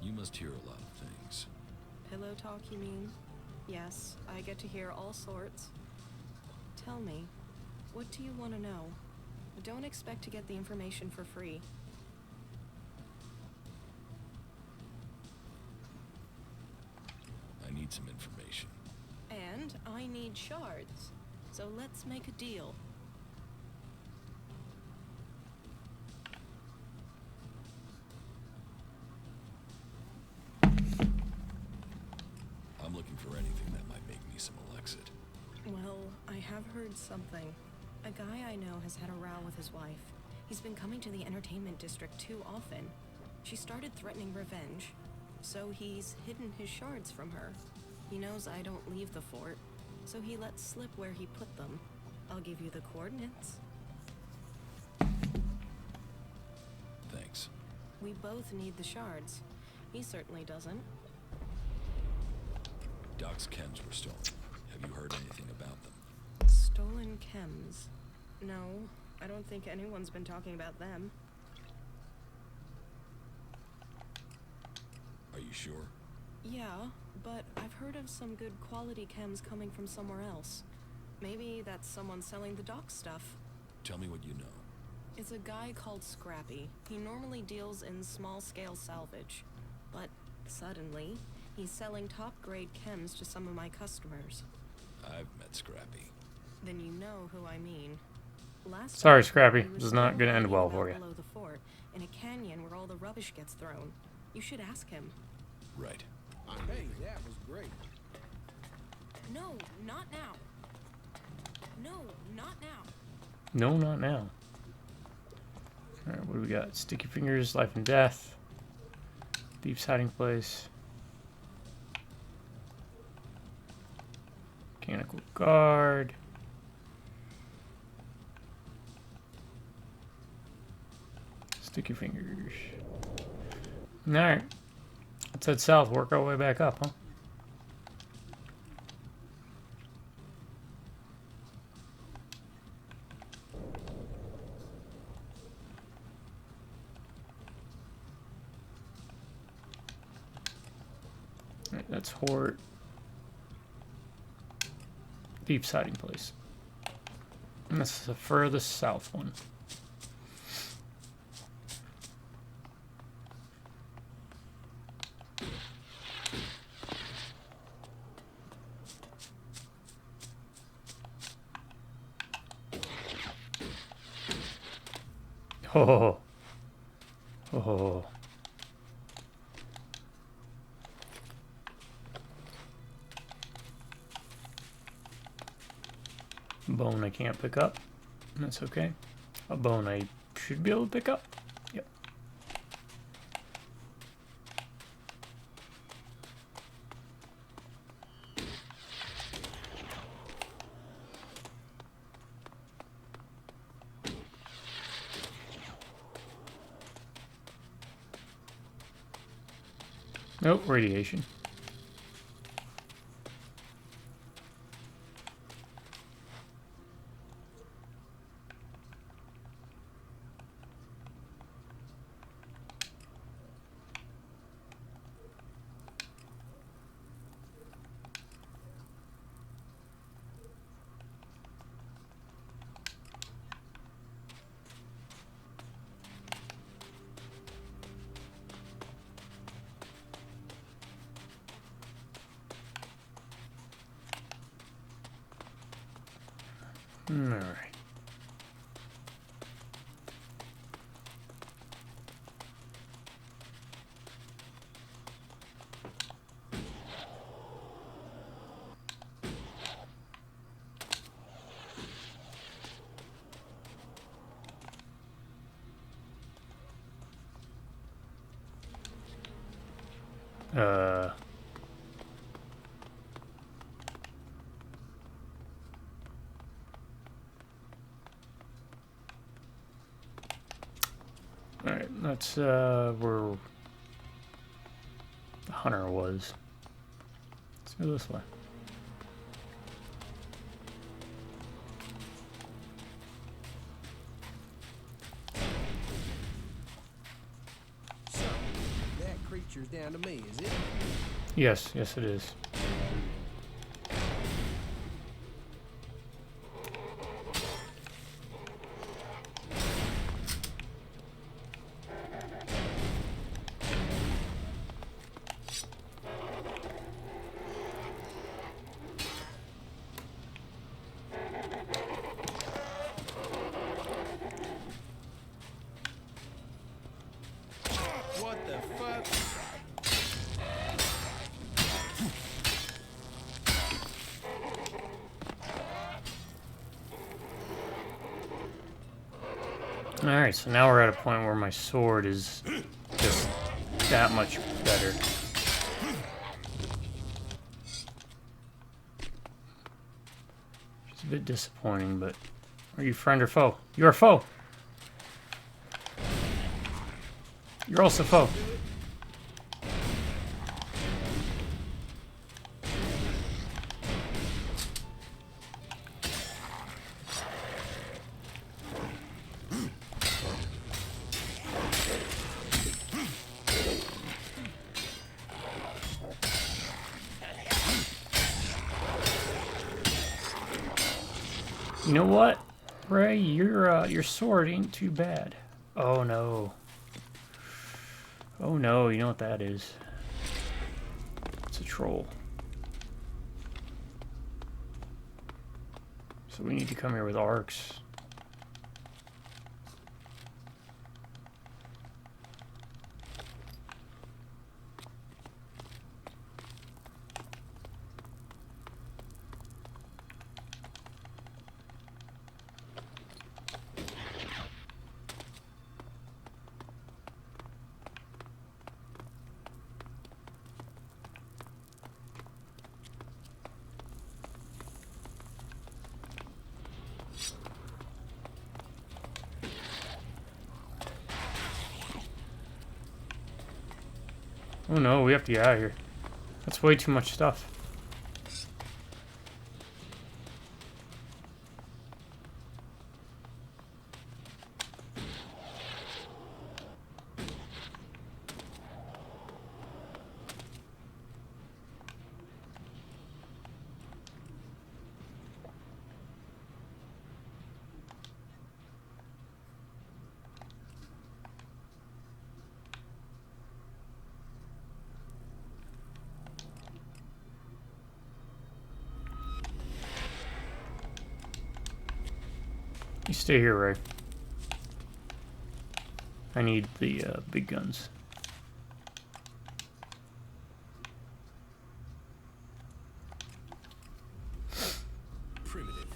You must hear a lot of things. Pillow talk, you mean? Yes, I get to hear all sorts. Tell me, what do you want to know? Don't expect to get the information for free. I need some information. And I need shards. So let's make a deal. I'm looking for anything that might make me some Elexit. Well, I have heard something. A guy I know has had a row with his wife. He's been coming to the entertainment district too often. She started threatening revenge, so he's hidden his shards from her. He knows I don't leave the fort, so he lets slip where he put them. I'll give you the coordinates. Thanks. We both need the shards. He certainly doesn't. Doc's chems were stolen. Have you heard anything about them? Stolen chems? No, I don't think anyone's been talking about them. Are you sure? Yeah, but I've heard of some good quality chems coming from somewhere else. Maybe that's someone selling the dock stuff. Tell me what you know. It's a guy called Scrappy. He normally deals in small-scale salvage. But suddenly, he's selling top-grade chems to some of my customers. I've met Scrappy. Then you know who I mean. Sorry, Scrappy. This is not going to end well for you. Below the fort, in a canyon where all the rubbish gets thrown. You should ask him. Right. Hey, that was great. No, not now. No, not now. No, not now. Alright, what do we got? Sticky Fingers, Life and Death. Thief's Hiding Place. Mechanical Guard. Sticky Fingers. Alright. Let's head south, work our way back up, huh? Alright, that's Hort. Thief's Hiding Place. And that's the furthest south one. Oh. Oh. Bone I can't pick up. That's okay. A bone I should be able to pick up. Yep. Nope, radiation. All right. Alright, that's where the hunter was. Let's go this way. So, that creature's down to me, is it? Yes, yes it is. What the fuck? Alright, so now we're at a point where my sword is just that much better. It's a bit disappointing, but... Are you friend or foe? You're a foe! You're also foe. You know what, Ray? Your sword ain't too bad. Oh no. Oh no, you know what that is? It's a troll. So we need to come here with arcs. Oh no, we have to get out of here. That's way too much stuff. You stay here, Ray. I need the big guns. Primitive.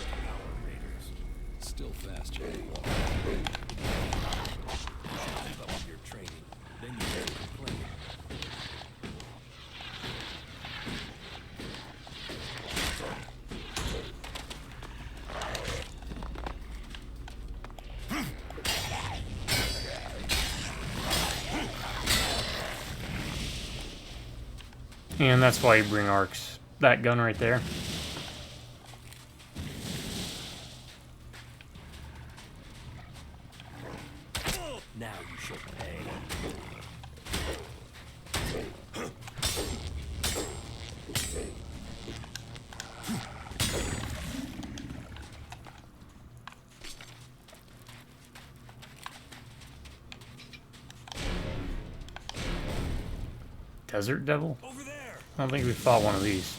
Power raiders. Still fast, Jay. You should keep up with your training. Then you won't complain. And that's why you bring arcs. That gun right there. Now you shall pay. Desert Devil? Over there. I don't think we fought one of these.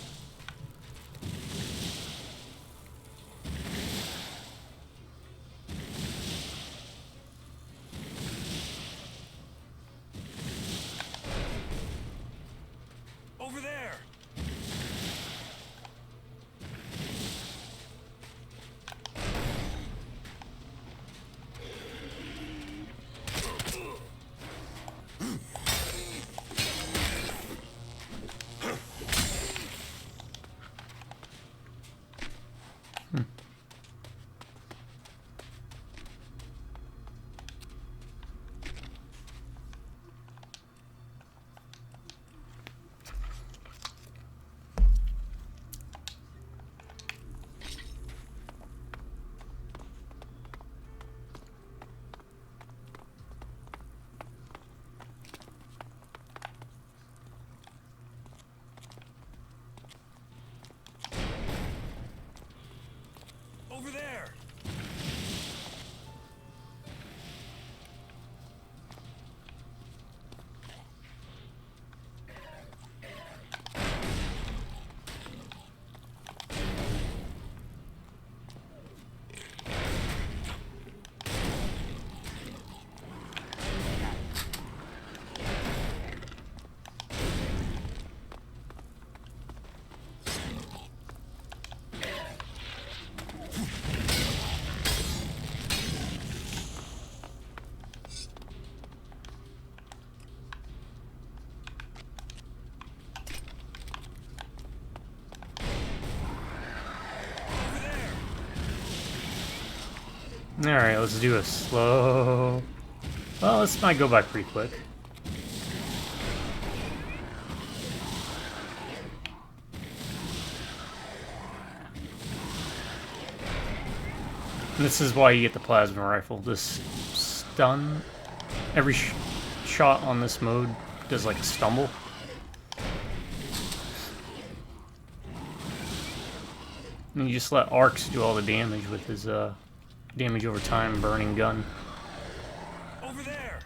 Over there. Alright, let's do a slow... Well, this might go by pretty quick. And this is why you get the plasma rifle. This stun... Every shot on this mode does like a stumble. And you just let Arcs do all the damage with his damage over time burning gun. Over there!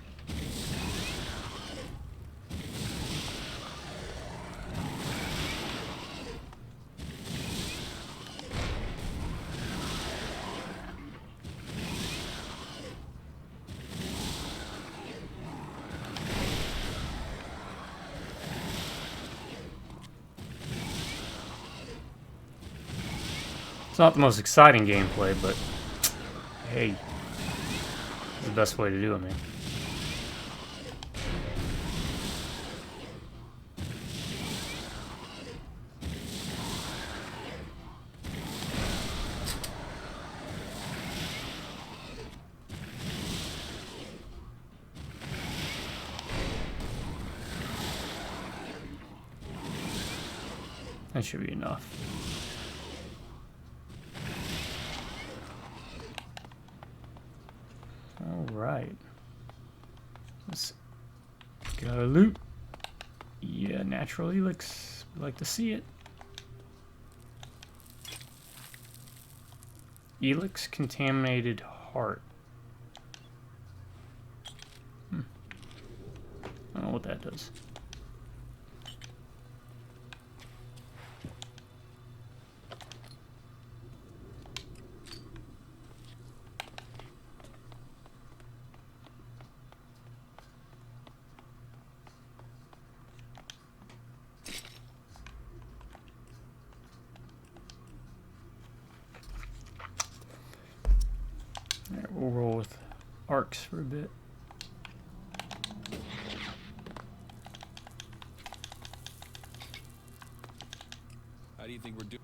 It's not the most exciting gameplay, but hey, it's the best way to do it, man. That should be enough. Alright. Let's go loot. Yeah, natural ELEX. We like to see it. ELEX contaminated heart. I don't know what that does. We'll roll with Arcs for a bit. How do you think we're doing?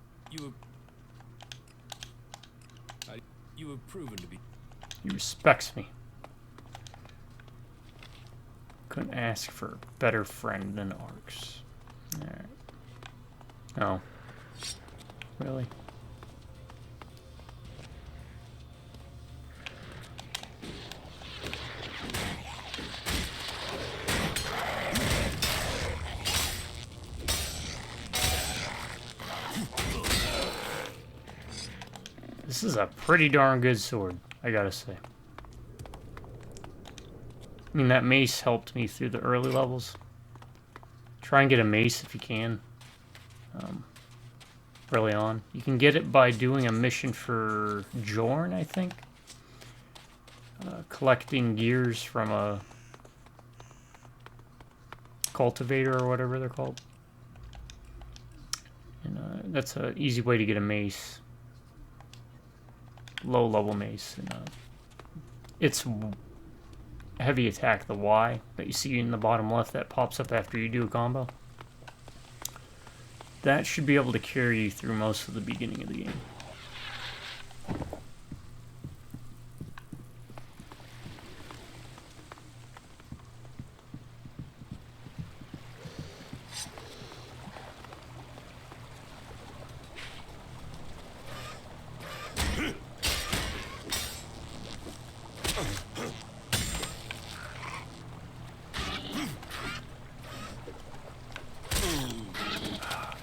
You have proven to be. He respects me. Couldn't ask for a better friend than Arcs. Alright. Oh. Really? This is a pretty darn good sword, I gotta say. I mean, that mace helped me through the early levels. Try and get a mace if you can. Early on. You can get it by doing a mission for Jorn, I think. Collecting gears from a cultivator or whatever they're called. And that's an easy way to get a mace. Low level mace. And, it's heavy attack, the Y that you see in the bottom left that pops up after you do a combo. That should be able to carry you through most of the beginning of the game.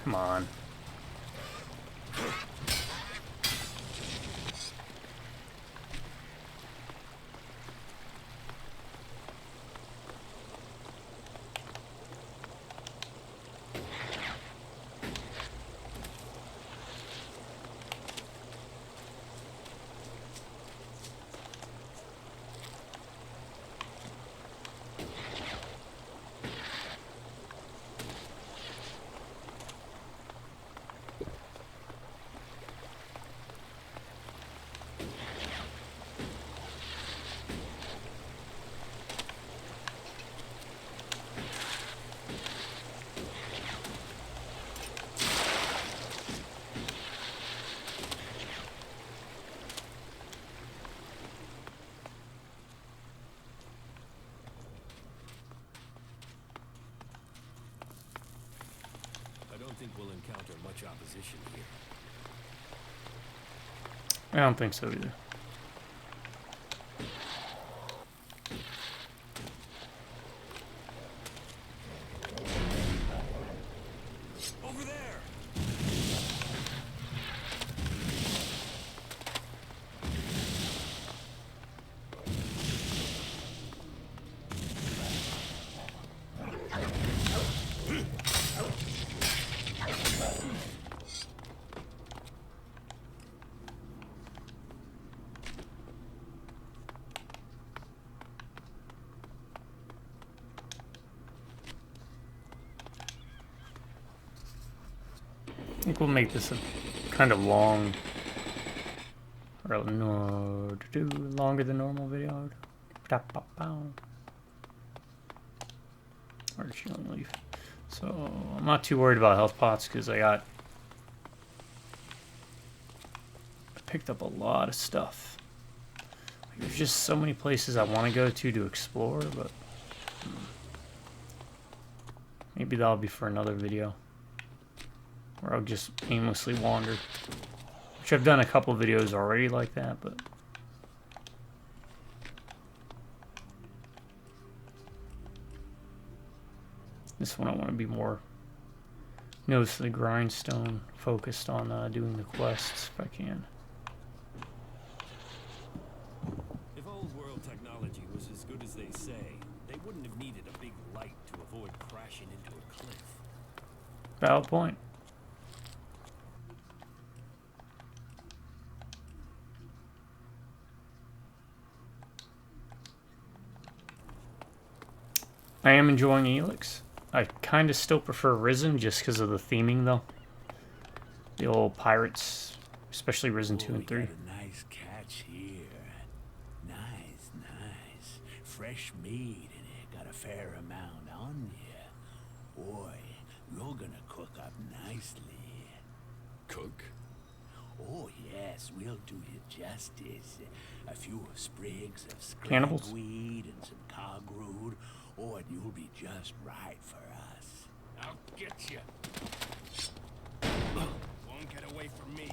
Come on. encounter much opposition here. I don't think so either. Over there! I think we'll make this a kind of long, or no, longer than normal video. Where did she leave? So I'm not too worried about health pots because I picked up a lot of stuff. There's just so many places I want to go to explore, but maybe that'll be for another video. Or I'll just aimlessly wander. Which I've done a couple of videos already like that, but... this one I want to be more nose to the grindstone, focused on doing the quests if I can. If old world technology was as good as they say, they wouldn't have needed a big light to avoid crashing into a cliff. Valid point. I am enjoying ELEX. I kind of still prefer Risen just because of the theming, though. The old pirates, especially Risen 2 and 3. Got a nice catch here. Nice, nice. Fresh meat, and it got a fair amount on you. Boy, you're gonna cook up nicely. Cook? Oh, yes, we'll do you justice. A few sprigs of Cannibals? skagweed and some cogroot. Oh, and you'll be just right for us. I'll get you. Won't get away from me.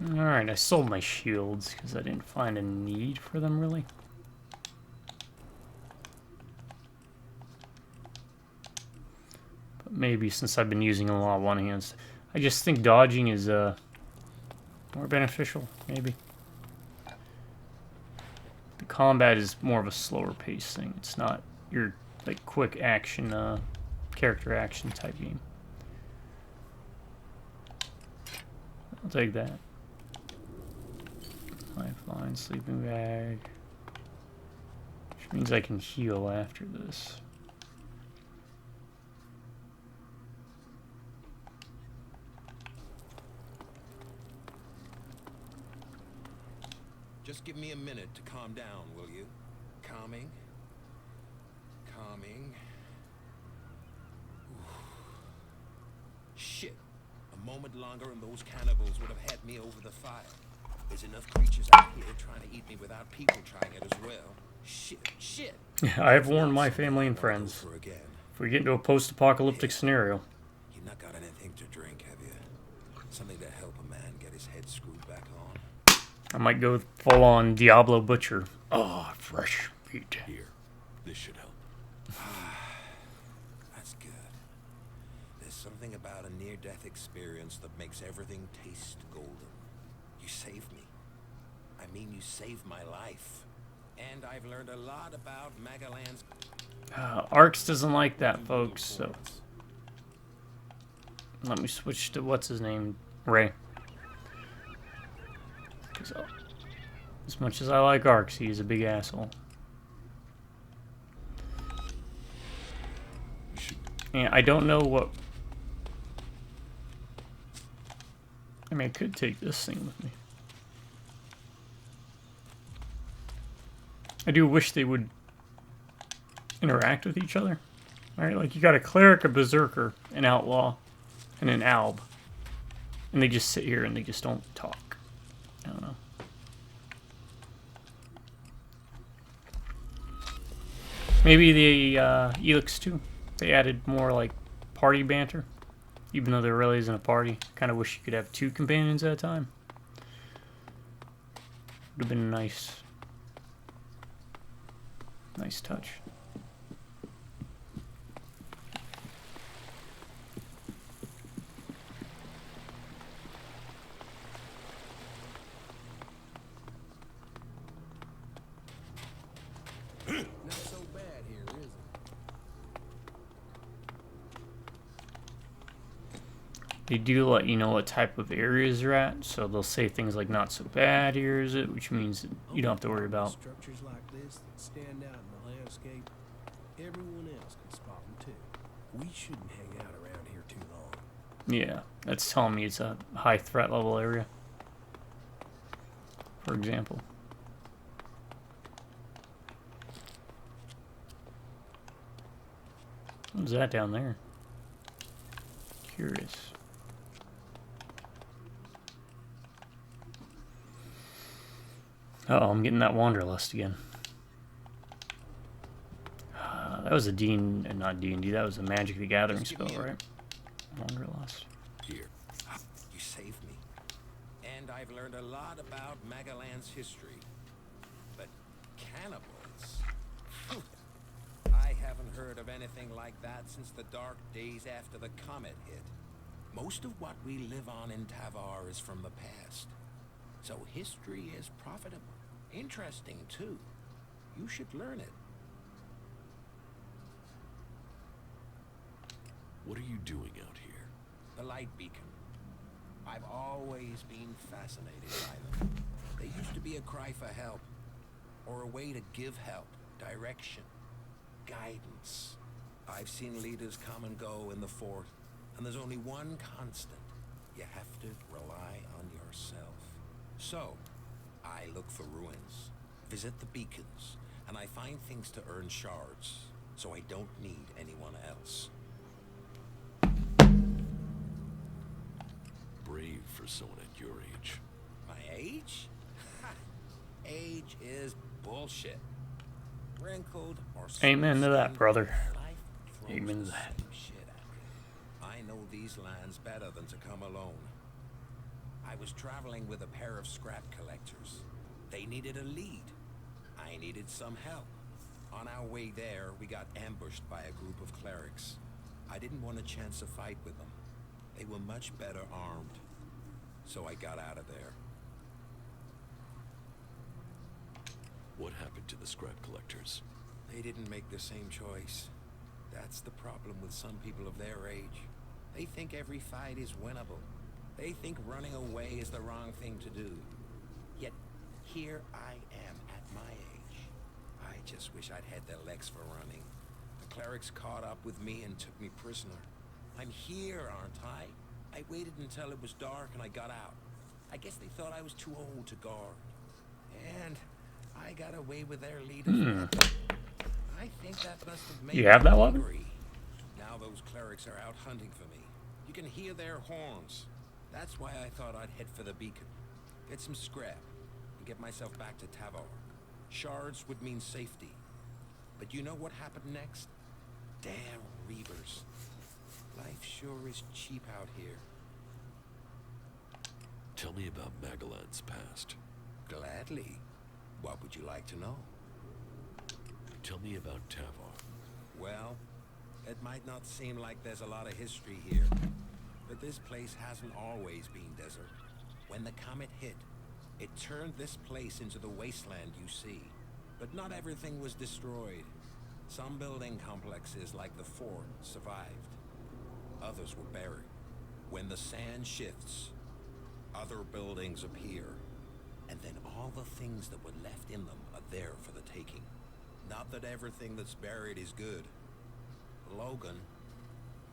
Alright, I sold my shields because I didn't find a need for them, really. But maybe since I've been using a lot of one-hands, I just think dodging is more beneficial, maybe. The combat is more of a slower pace thing. It's not your like quick action, character action type game. I'll take that. Lifeline, sleeping bag. Which means I can heal after this. Just give me a minute to calm down, will you? Calming. Calming. Oof. Shit. A moment longer and those cannibals would have had me over the fire. There's enough creatures out here trying to eat me without people trying it as well. Shit. I have warned my family and friends. If we get into a post-apocalyptic scenario. You not got anything to drink, have you? Something to help a man get his head screwed back on. I might go full-on Diablo Butcher. Oh, fresh meat. Here, this should help. That's good. There's something about a near-death experience that makes everything taste golden. You saved me. I mean, you saved my life. And I've learned a lot about Magalan's... Arx doesn't like that, folks, so... Let me switch to what's his name, Ray. 'Cause, as much as I like Arx, he is a big asshole. And I don't know what. I mean, I could take this thing with me. I do wish they would interact with each other. Alright, like you got a cleric, a berserker, an outlaw, and an alb. And they just sit here and they just don't talk. I don't know. Maybe the ELEX too. They added more like party banter. Even though there really isn't a party. Kind of wish you could have 2 companions at a time. Would have been a nice touch. Not so bad here, is it? They do let you know what type of areas you're at, so they'll say things like "not so bad here, is it?" which means that you don't have to worry about. Structures like this that stand out in the landscape, everyone else can spot them too. We shouldn't hang out around here too long. Yeah, that's telling me it's a high threat level area. For example. What's that down there? Curious. Uh-oh, I'm getting that wanderlust again. That was a not D&D, that was a Magic the Gathering spell, right? Wanderlust. Here. You saved me. And I've learned a lot about Magalan's history. But cannibals? Phew. I haven't heard of anything like that since the dark days after the comet hit. Most of what we live on in Tavar is from the past. So history is profitable. Interesting, too. You should learn it. What are you doing out here? The light beacon. I've always been fascinated by them. They used to be a cry for help. Or a way to give help, direction, guidance. I've seen leaders come and go in the fort, and there's only one constant. You have to rely on yourself. So, I look for ruins, visit the beacons, and I find things to earn shards, so I don't need anyone else. Brave for someone at your age. My age? Age is bullshit. Wrinkled or Amen to that, brother. life throws Amen to the that. same shit at me. I know these lands better than to come alone. I was traveling with a pair of scrap collectors. They needed a lead. I needed some help. On our way there, we got ambushed by a group of clerics. I didn't want a chance to fight with them. They were much better armed. So I got out of there. What happened to the scrap collectors? They didn't make the same choice. That's the problem with some people of their age. They think every fight is winnable. They think running away is the wrong thing to do. Yet, here I am at my age. I just wish I'd had their legs for running. The clerics caught up with me and took me prisoner. I'm here, aren't I? I waited until it was dark and I got out. I guess they thought I was too old to guard. And I got away with their leader. I think that must have made You have that them weapon? angry. Now those clerics are out hunting for me. You can hear their horns. That's why I thought I'd head for the beacon. Get some scrap and get myself back to Tavar. Shards would mean safety. But you know what happened next? Damn Reavers. Life sure is cheap out here. Tell me about Magalan's past. Gladly. What would you like to know? Tell me about Tavar. Well, it might not seem like there's a lot of history here, but this place hasn't always been desert. When the comet hit, it turned this place into the wasteland you see. But not everything was destroyed. Some building complexes, like the fort, survived. Others were buried. When the sand shifts, other buildings appear, and then all the things that were left in them are there for the taking. Not that everything that's buried is good. Logan,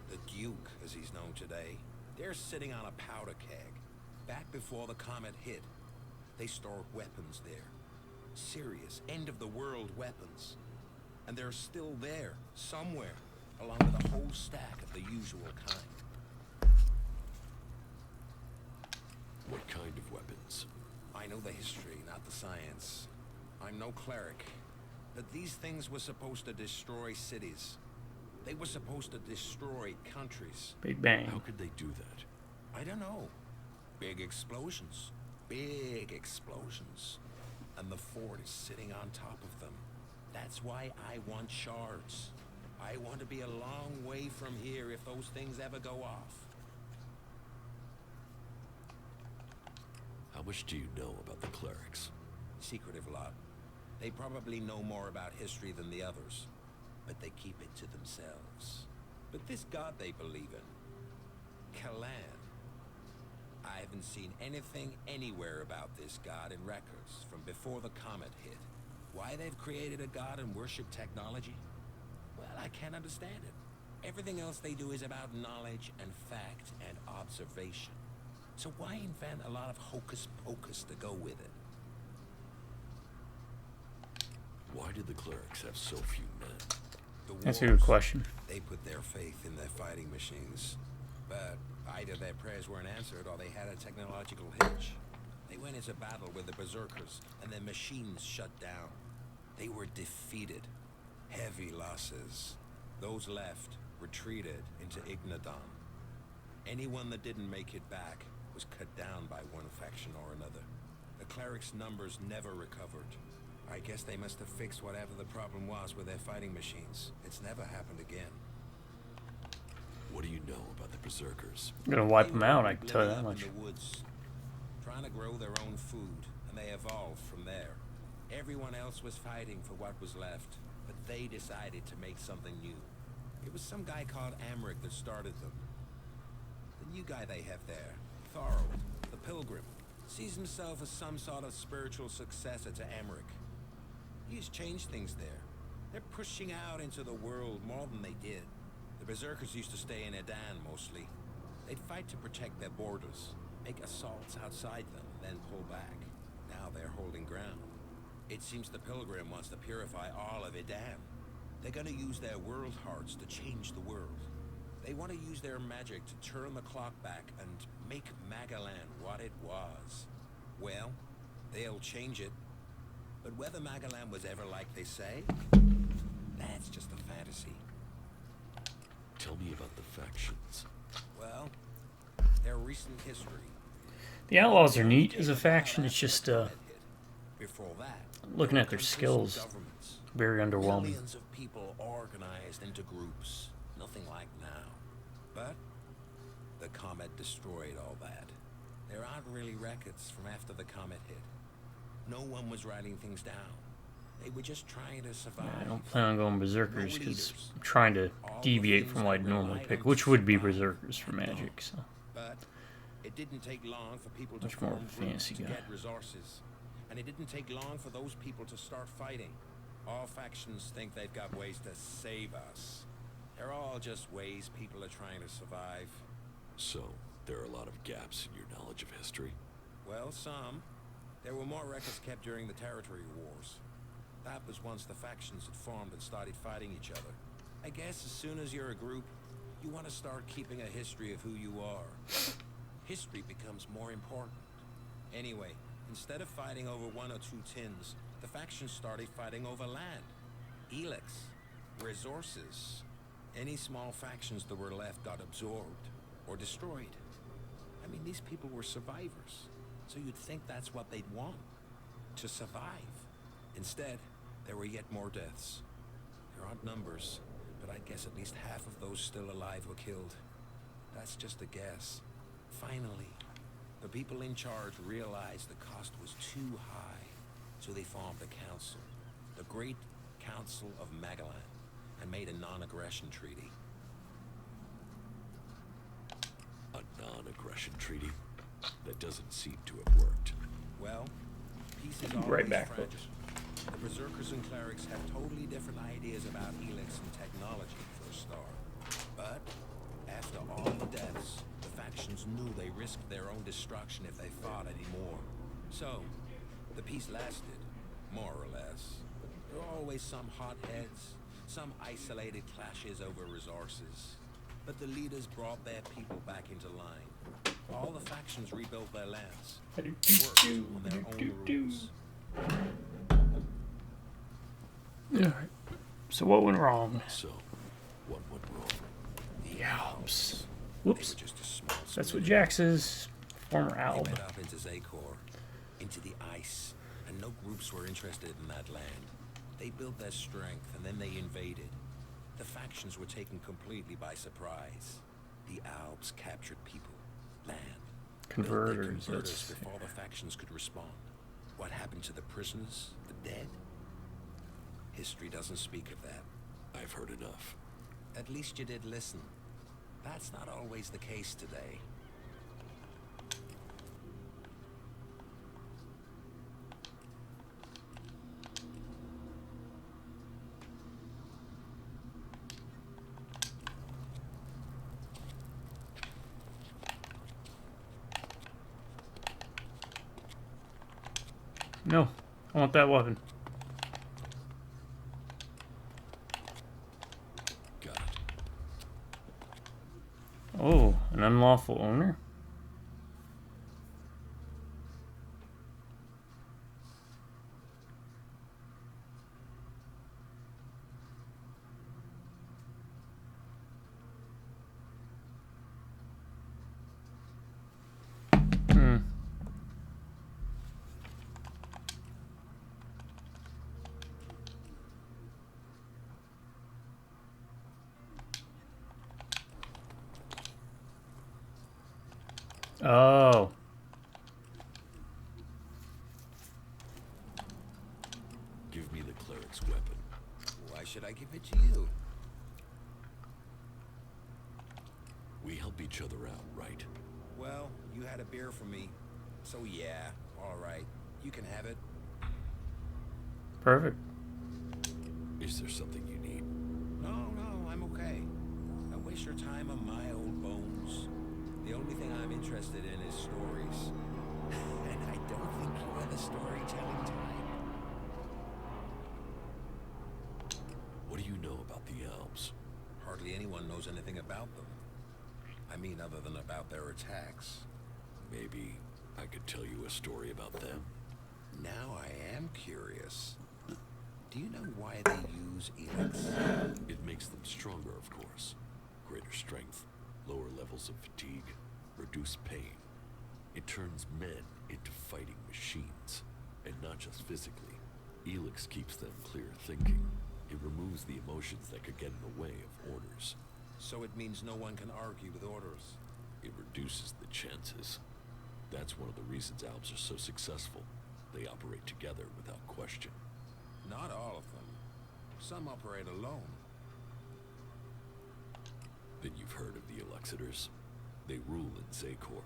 the Duke as he's known today, they're sitting on a powder keg. Back before the comet hit, they stored weapons there. Serious, end-of-the-world weapons. And they're still there, somewhere, along with a whole stack of the usual kind. What kind of weapons? I know the history, not the science. I'm no cleric. But these things were supposed to destroy cities. They were supposed to destroy countries. Big Bang. How could they do that? I don't know. Big explosions. Big explosions. And the fort is sitting on top of them. That's why I want shards. I want to be a long way from here if those things ever go off. How much do you know about the clerics? Secretive lot. They probably know more about history than the others, but they keep it to themselves. But this god they believe in, Kalan, I haven't seen anything anywhere about this god in records from before the comet hit. Why they've created a god and worship technology? Well, I can't understand it. Everything else they do is about knowledge and fact and observation. So why invent a lot of hocus pocus to go with it? Why did the clerics have so few men? That's a good question. They put their faith in their fighting machines. But either their prayers weren't answered or they had a technological hitch. They went into battle with the berserkers and their machines shut down. They were defeated. Heavy losses. Those left retreated into Ignadon. Anyone that didn't make it back was cut down by one faction or another. The clerics' numbers never recovered. I guess they must have fixed whatever the problem was with their fighting machines. It's never happened again. What do you know about the berserkers? I'm gonna wipe them out, I can tell you that much. In the woods, trying to grow their own food, and they evolved from there. Everyone else was fighting for what was left, but they decided to make something new. It was some guy called Amric that started them. The new guy they have there, Thorold, the Pilgrim, sees himself as some sort of spiritual successor to Amric. He's changed things there. They're pushing out into the world more than they did. The berserkers used to stay in Edan mostly. They'd fight to protect their borders, make assaults outside them, then pull back. Now they're holding ground. It seems the Pilgrim wants to purify all of Edan. They're gonna use their world hearts to change the world. They want to use their magic to turn the clock back and make Magalan what it was. Well, they'll change it. But whether Magalan was ever like they say, that's just a fantasy. Tell me about the factions. Well, their recent history. The Outlaws are neat as a faction. It's just Before that, looking at their skills, very underwhelming. Millions of people organized into groups. Nothing like now. But the comet destroyed all that. There aren't really records from after the comet hit. No one was writing things down. They were just trying to survive. I don't plan on going Berserkers because I'm trying to deviate from what I'd normally pick, which would be Berserkers for Magic. So. But it didn't take long for people to Much more form of a fantasy groups to guy. get resources. And it didn't take long for those people to start fighting. All factions think they've got ways to save us. They're all just ways people are trying to survive. So, there are a lot of gaps in your knowledge of history? Well, some. There were more records kept during the territory wars. That was once the factions had formed and started fighting each other. I guess as soon as you're a group, you want to start keeping a history of who you are. History becomes more important. Anyway, instead of fighting over 1 or 2 tins, the factions started fighting over land. ELEX, resources. Any small factions that were left got absorbed or destroyed. I mean, these people were survivors. So you'd think that's what they'd want, to survive. Instead, there were yet more deaths. There aren't numbers, but I'd guess at least half of those still alive were killed. That's just a guess. Finally, the people in charge realized the cost was too high, so they formed a council, the Great Council of Magalan, and made a non-aggression treaty. A non-aggression treaty? That doesn't seem to have worked. Well, peace is Right always back, fragile. folks. The Berserkers and Clerics have totally different ideas about ELEX and technology, for a start. But, after all the deaths, the factions knew they risked their own destruction if they fought anymore. So, the peace lasted, more or less. There were always some hotheads, some isolated clashes over resources. But the leaders brought their people back into line. All the factions rebuilt their lands, worked on their own rules. Alright. So what went wrong? So, what went wrong? The Alps. Whoops. Just a small That's what Jax is. Former They Alb. went up into Zakor, into the ice, and no groups were interested in that land. They built their strength, and then they invaded. The factions were taken completely by surprise. The Alps captured people, land. built their Converters. converters before the factions could respond. What happened to the prisoners, the dead? History doesn't speak of that. I've heard enough. At least you did listen. That's not always the case today. No. I want that weapon. Got it. Oh, an unlawful owner? Oh. Give me the cleric's weapon. Why should I give it to you? We help each other out, right? Well, you had a beer for me, so yeah, all right. You can have it. Perfect. Is there something you need? No, I'm okay. Don't waste your time on my old bones. The only thing I'm interested in is stories. And I don't think you are the storytelling type. What do you know about the elves? Hardly anyone knows anything about them. I mean, other than about their attacks. Maybe I could tell you a story about them. Now I am curious. Do you know why they use ELEX? It makes them stronger, of course. Greater strength, lower levels of fatigue, reduced pain. It turns men into fighting machines, and not just physically. ELEX keeps them clear thinking. It removes the emotions that could get in the way of orders. So it means no one can argue with orders. It reduces the chances. That's one of the reasons Alps are so successful. They operate together without question. Not all of them. Some operate alone. Then you've heard of the Elexitors. They rule in Zakor.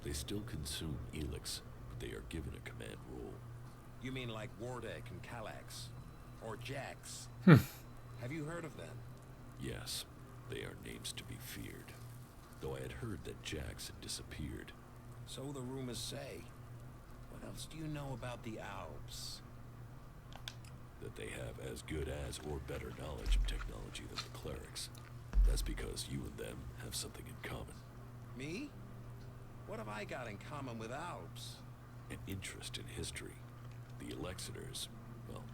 They still consume ELEX, but they are given a command rule. You mean like Wardek and Kallax? Or Jax? Have you heard of them? Yes, they are names to be feared. Though I had heard that Jax had disappeared. So the rumors say. What else do you know about the Alps? That they have as good as or better knowledge of technology than the clerics. That's because you and them have something in common. Me? What have I got in common with Alps? An interest in history. The Elexitors, well,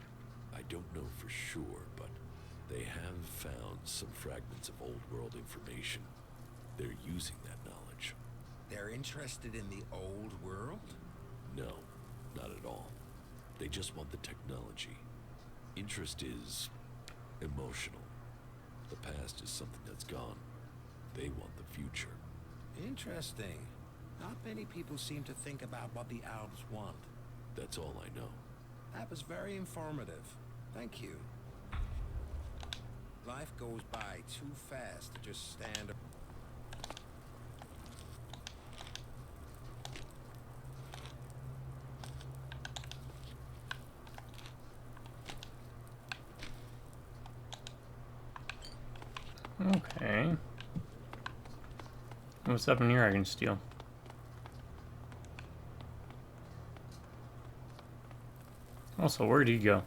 I don't know for sure, but they have found some fragments of old world information. They're using that knowledge. They're interested in the old world? No, not at all. They just want the technology. Interest is emotional. The past is something that's gone. They want the future. Interesting. Not many people seem to think about what the Alps want. That's all I know. That was very informative. Thank you. Life goes by too fast to just stand. Okay. What's up in here I can steal? Also, where did he go?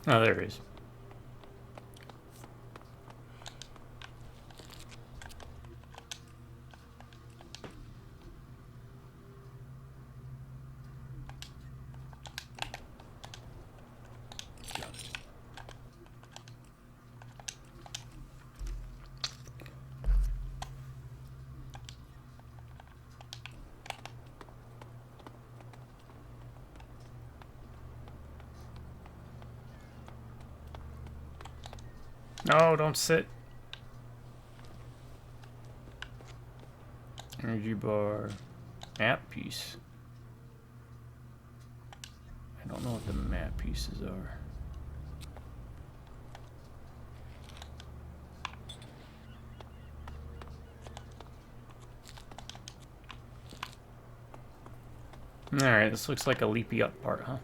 Oh, there he is. No, don't sit. Energy bar. Map piece. I don't know what the map pieces are. Alright, this looks like a leapy up part, huh?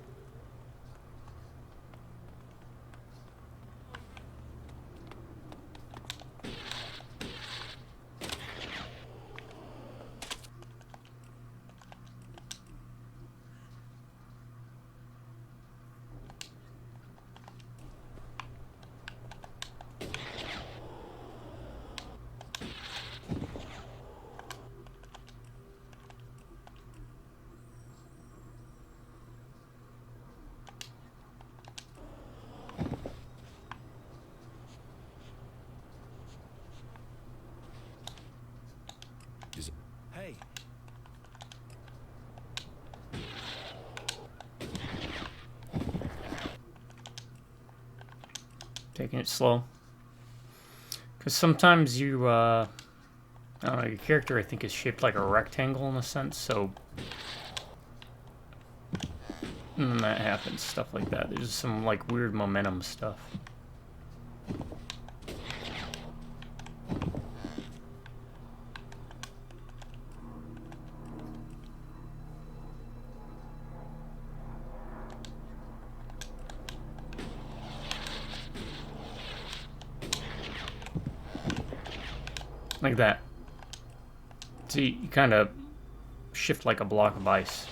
Hey. Taking it slow. Because sometimes you, I don't know, your character I think is shaped like a rectangle in a sense, so... And that happens, stuff like that. There's some like weird momentum stuff. Like that. See, you kind of shift like a block of ice.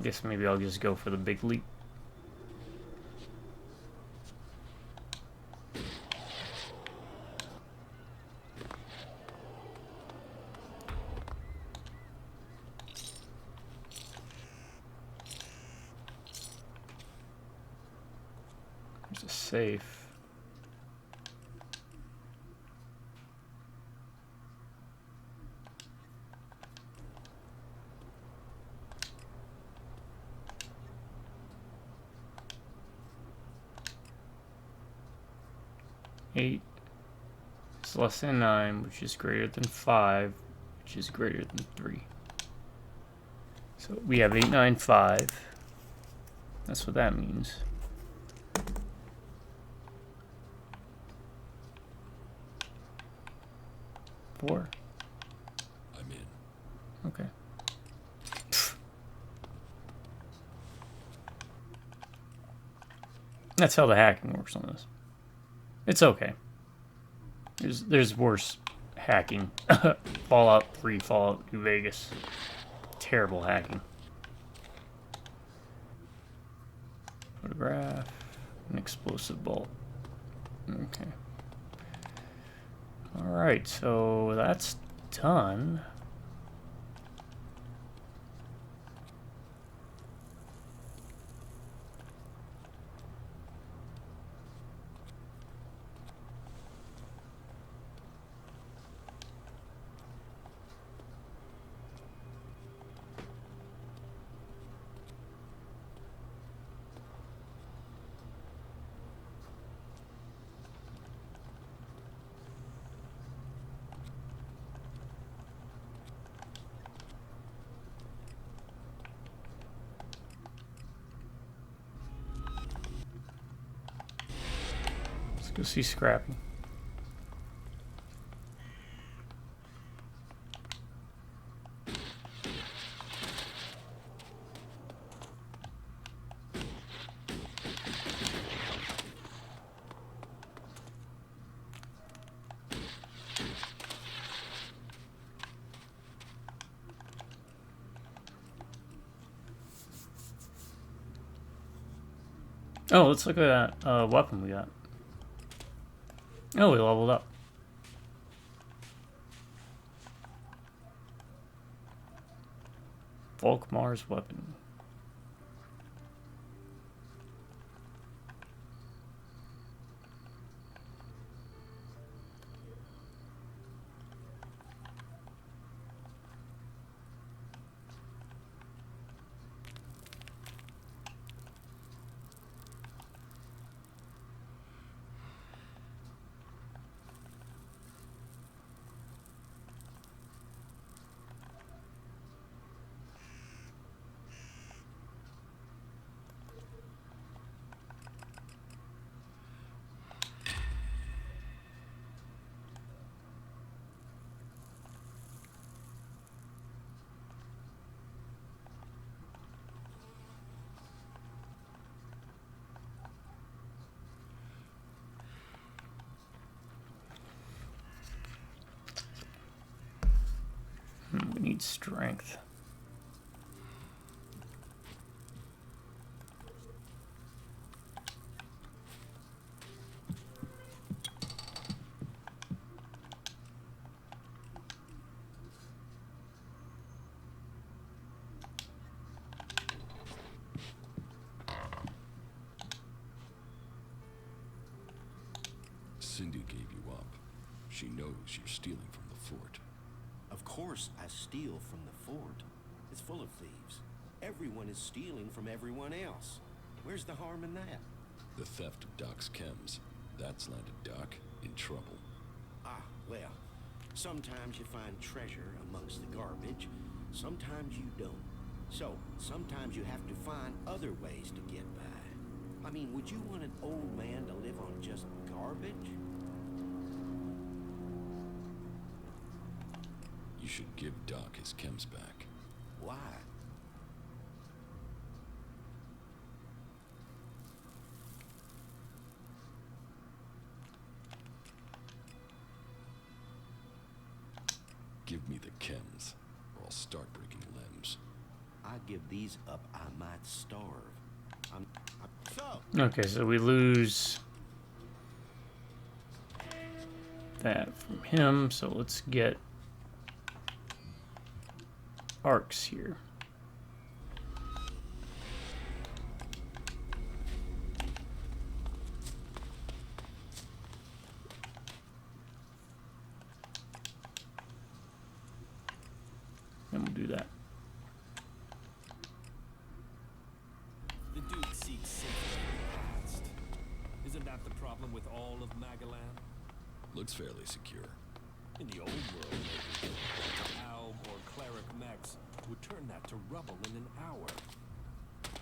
I guess maybe I'll just go for the big leap. There's a safe. Eight is less than 9, which is greater than 5, which is greater than 3. So we have 8, 9, 5. That's what that means. Four. I'm in. Okay. That's how the hacking works on this. It's okay. There's worse hacking. Fallout 3, Fallout New Vegas. Terrible hacking. Photograph. An explosive bolt. Okay. Alright, so that's done. Let's go see Scrappy. Oh, let's look at that weapon we got. Oh, we leveled up. Volkmar's weapon. We need strength. Cindy gave you up. She knows you're stealing from the fort. Of course I steal from the fort. It's full of thieves. Everyone is stealing from everyone else. Where's the harm in that? The theft of Doc's chems. That's landed Doc in trouble. Ah, well, sometimes you find treasure amongst the garbage. Sometimes you don't. So, sometimes you have to find other ways to get by. I mean, would you want an old man to live on just garbage? You should give Doc his chems back. Why? Give me the chems, or I'll start breaking limbs. I give these up, I might starve. Okay, so we lose that from him, so let's get arcs here. And we'll do that. The Duke seeks safety in the past. Isn't that the problem with all of Magalan? Looks fairly secure. In the old world, maybe. Alb or cleric mechs would turn that to rubble in an hour.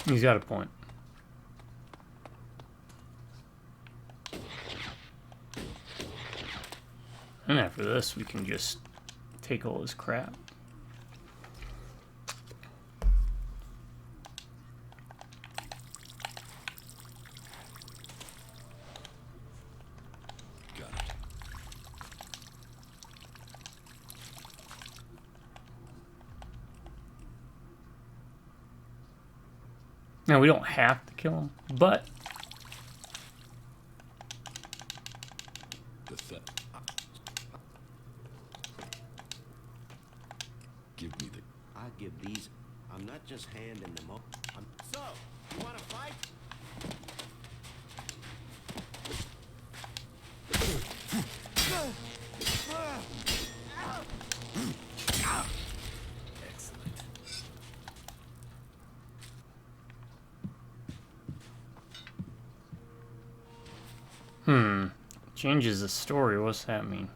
He's got a point. And after this, we can just take all his crap. Got it. Now, we don't have to kill him, but The theft. Give me the... I give these... I'm not just handing them up. So, you want to fight? Excellent. changes the story. What's that mean?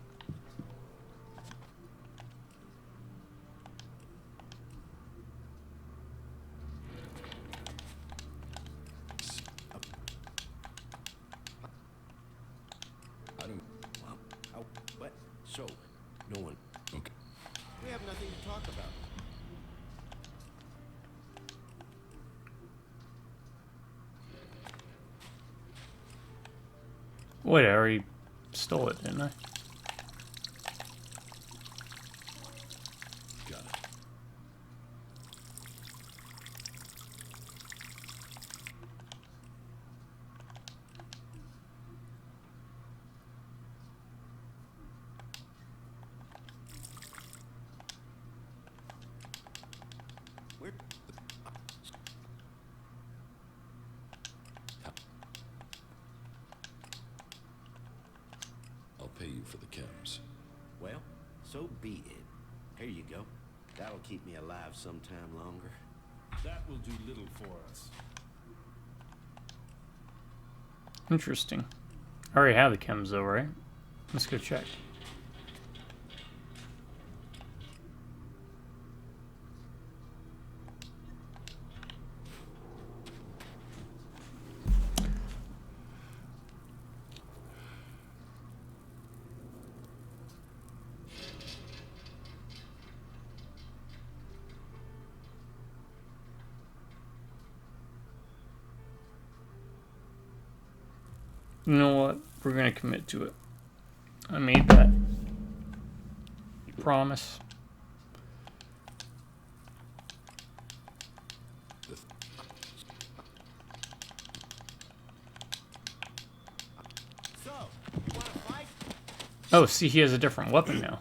What? So, no one... Okay. We have nothing to talk about. Wait, I already stole it, didn't I? Got it. you go. That'll keep me alive sometime longer. That will do little for us. Interesting. I already have the chems though, right? Let's go check. You know what? We're gonna commit to it. I made that promise. So, you wanna fight? Oh, see, he has a different weapon now.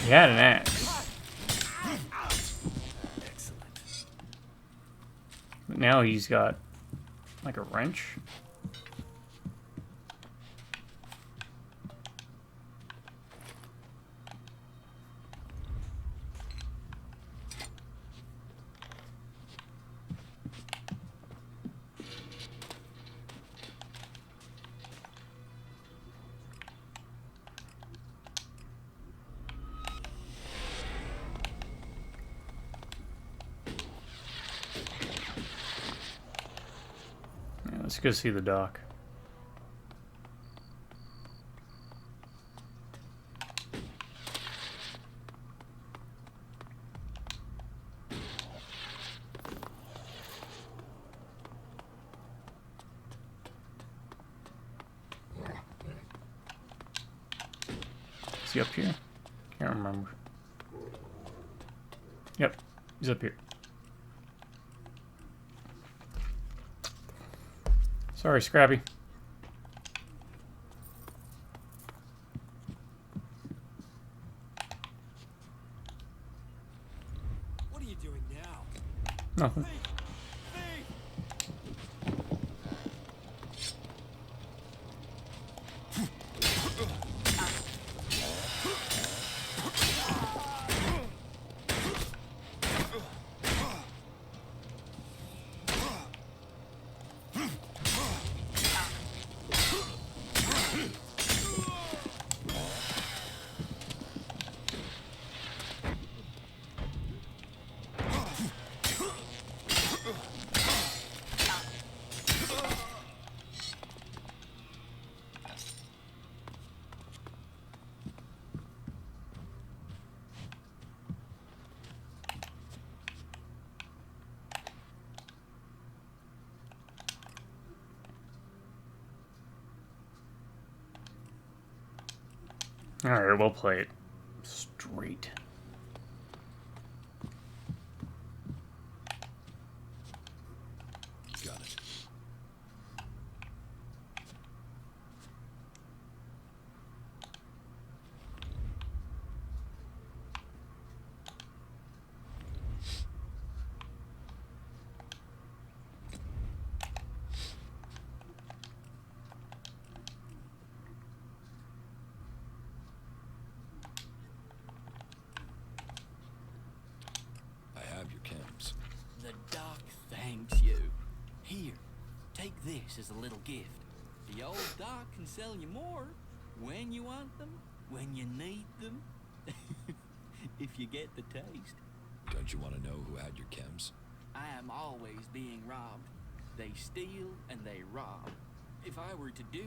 He had an axe. Excellent. But now he's got like a wrench. Yeah, let's go see the dock. Is he up here? Can't remember. Yep, he's up here. Sorry, Scrappy. What are you doing now? Nothing. Alright, we'll play it straight. Got it. I have your chems. The doc thanks you. Here, take this as a little gift. The old doc can sell you more when you want them, when you need them. If you get the taste. Don't you want to know who had your chems? I am always being robbed. They steal and they rob. If I were to do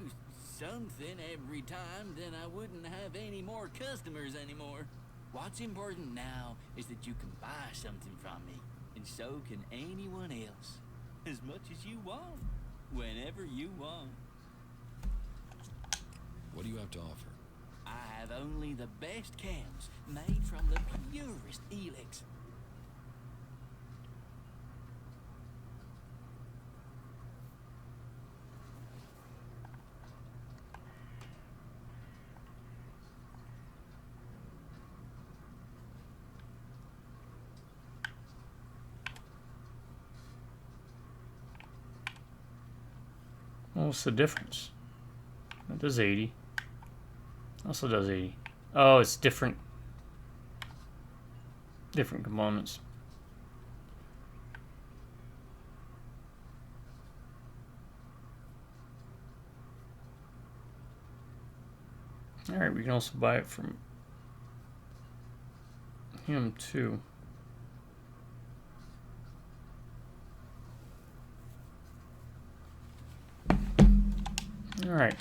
something every time, then I wouldn't have any more customers anymore. What's important now is that you can buy something from me, and so can anyone else. As much as you want, whenever you want. What do you have to offer? I have only the best cams, made from the purest ELEX. What's the difference? That does 80. Also does 80. Oh, it's different. different components. Alright, we can also buy it from him too. Alright.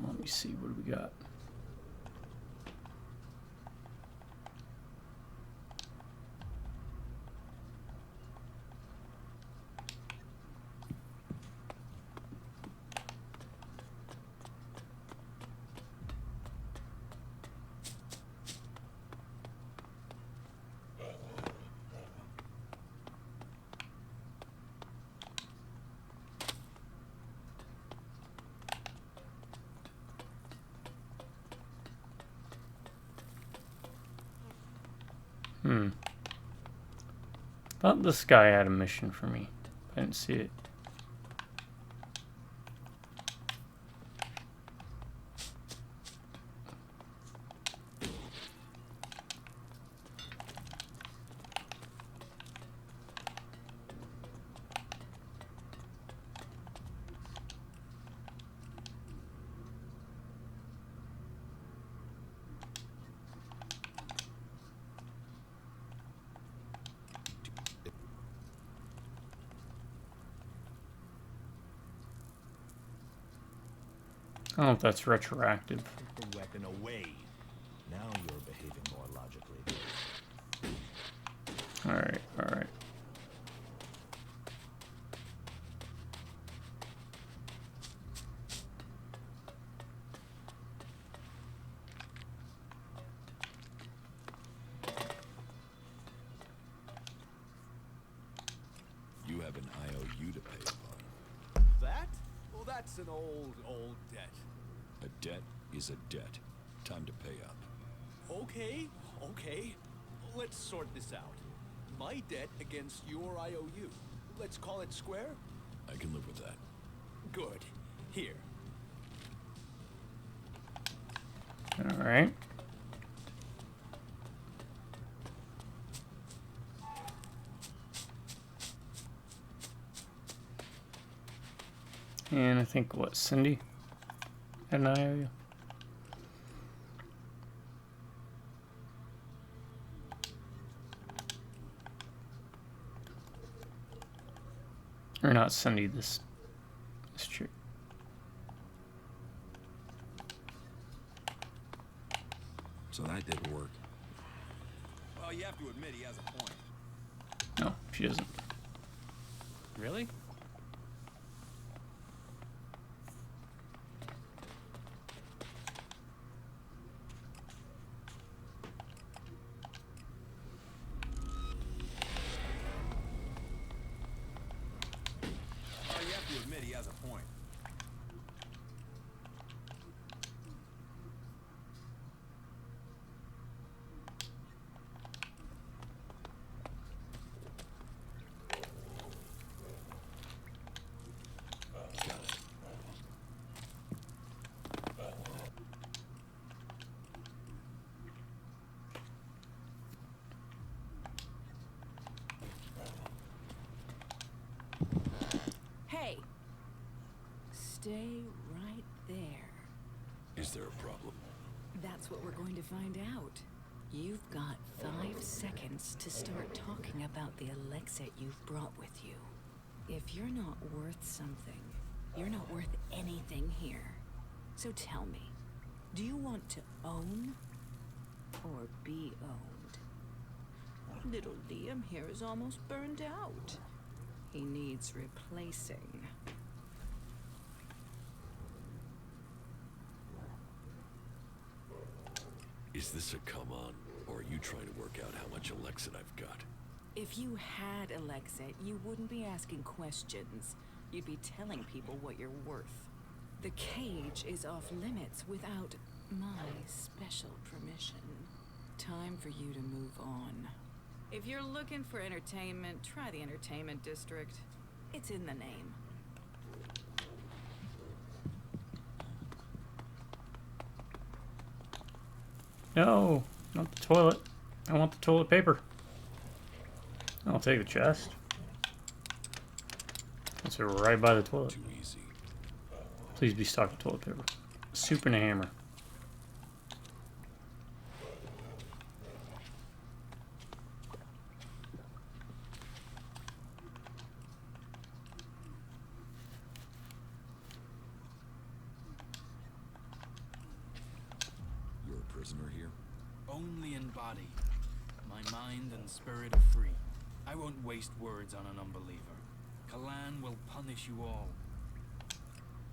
Let me see, what do we got? Thought this guy had a mission for me. I didn't see it. I don't know if that's retroactive. Put the weapon away. Now you're behaving more logically. Alright, alright. You have an IOU to pay upon. That? Well, that's an old debt. A debt is a debt. Time to pay up. Okay. Let's sort this out. My debt against your IOU. Let's call it square? I can live with that. Good. Here. Alright. And I think, what, Cindy had an IOU? Or not Cindy, this chick. So that didn't work. Well, you have to admit he has a point. No, she doesn't. Really? Well, you have to admit he has a point. Hey! Stay right there. Is there a problem? That's what we're going to find out. You've got 5 seconds to start talking about the ELEX you've brought with you. If you're not worth something, you're not worth anything here. So tell me, do you want to own or be owned? Little Liam here is almost burned out. He needs replacing. Is this a come on, or are you trying to work out how much Elexit I've got? If you had ELEX, you wouldn't be asking questions. You'd be telling people what you're worth. The cage is off limits without my special permission. Time for you to move on. If you're looking for entertainment, try the entertainment district. It's in the name. No, not the toilet. I want the toilet paper. I'll take the chest. That's right by the toilet. Too easy. Please be stocked with toilet paper. Soup and a hammer. You're a prisoner here? Only in body. My mind and spirit are free. I won't waste words on an unbeliever. Kalan will punish you all.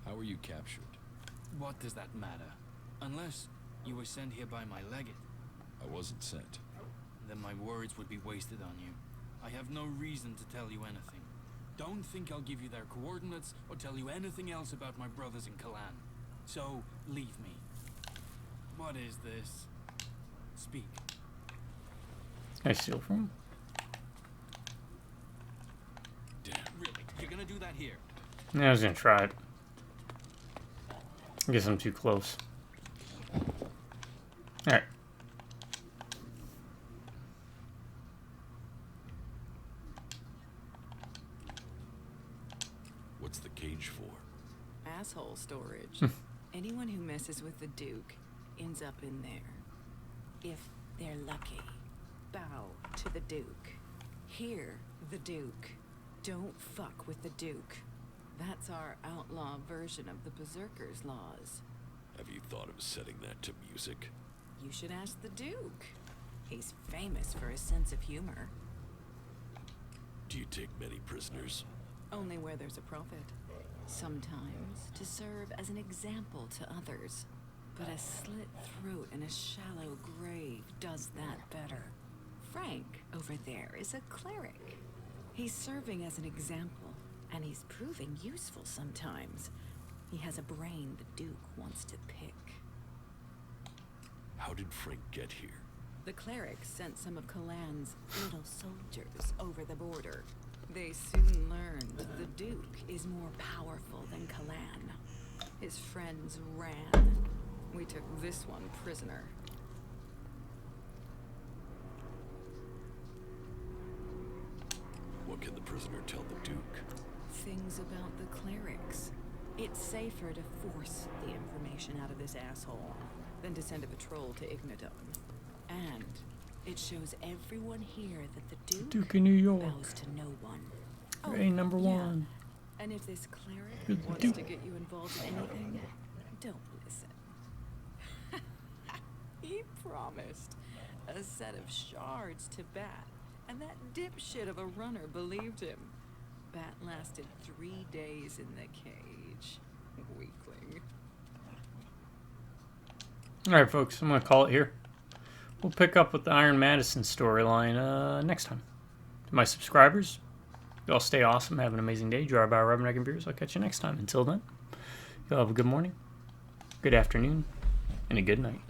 How were you captured? What does that matter? Unless you were sent here by my legate. I wasn't sent. Then my words would be wasted on you. I have no reason to tell you anything. Don't think I'll give you their coordinates or tell you anything else about my brothers in Kalan. So, leave me. What is this? Speak. I steal from him. Damn, really? You're gonna do that here? Yeah, I was gonna try it. I guess I'm too close. Alright. What's the cage for? Asshole storage. Anyone who messes with the Duke ends up in there. If they're lucky. Bow to the Duke. Hear the Duke. Don't fuck with the Duke. That's our outlaw version of the Berserker's laws. Have you thought of setting that to music? You should ask the Duke. He's famous for his sense of humor. Do you take many prisoners? Only where there's a profit. Sometimes to serve as an example to others. But a slit throat in a shallow grave does that better. Frank over there is a cleric. He's serving as an example, and he's proving useful sometimes. He has a brain the Duke wants to pick. How did Frank get here? The cleric sent some of Kalan's little soldiers over the border. They soon learned the Duke is more powerful than Kalan. His friends ran. We took this one prisoner. What can the prisoner tell the Duke? Things about the clerics. It's safer to force the information out of this asshole than to send a patrol to Ignitum. And it shows everyone here that the Duke of New York bows to no one. Hey, number one. And if this cleric Good wants Duke. to get you involved in anything, don't listen. He promised a set of shards to Bat, and that dipshit of a runner believed him. Bat lasted 3 days in the cage. Weakling. Alright, folks, I'm going to call it here. We'll pick up with the Iron Madison storyline next time. To my subscribers, you all stay awesome. Have an amazing day. Drive by Rubbing and Beers. I'll catch you next time. Until then, you'll have a good morning, good afternoon, and a good night.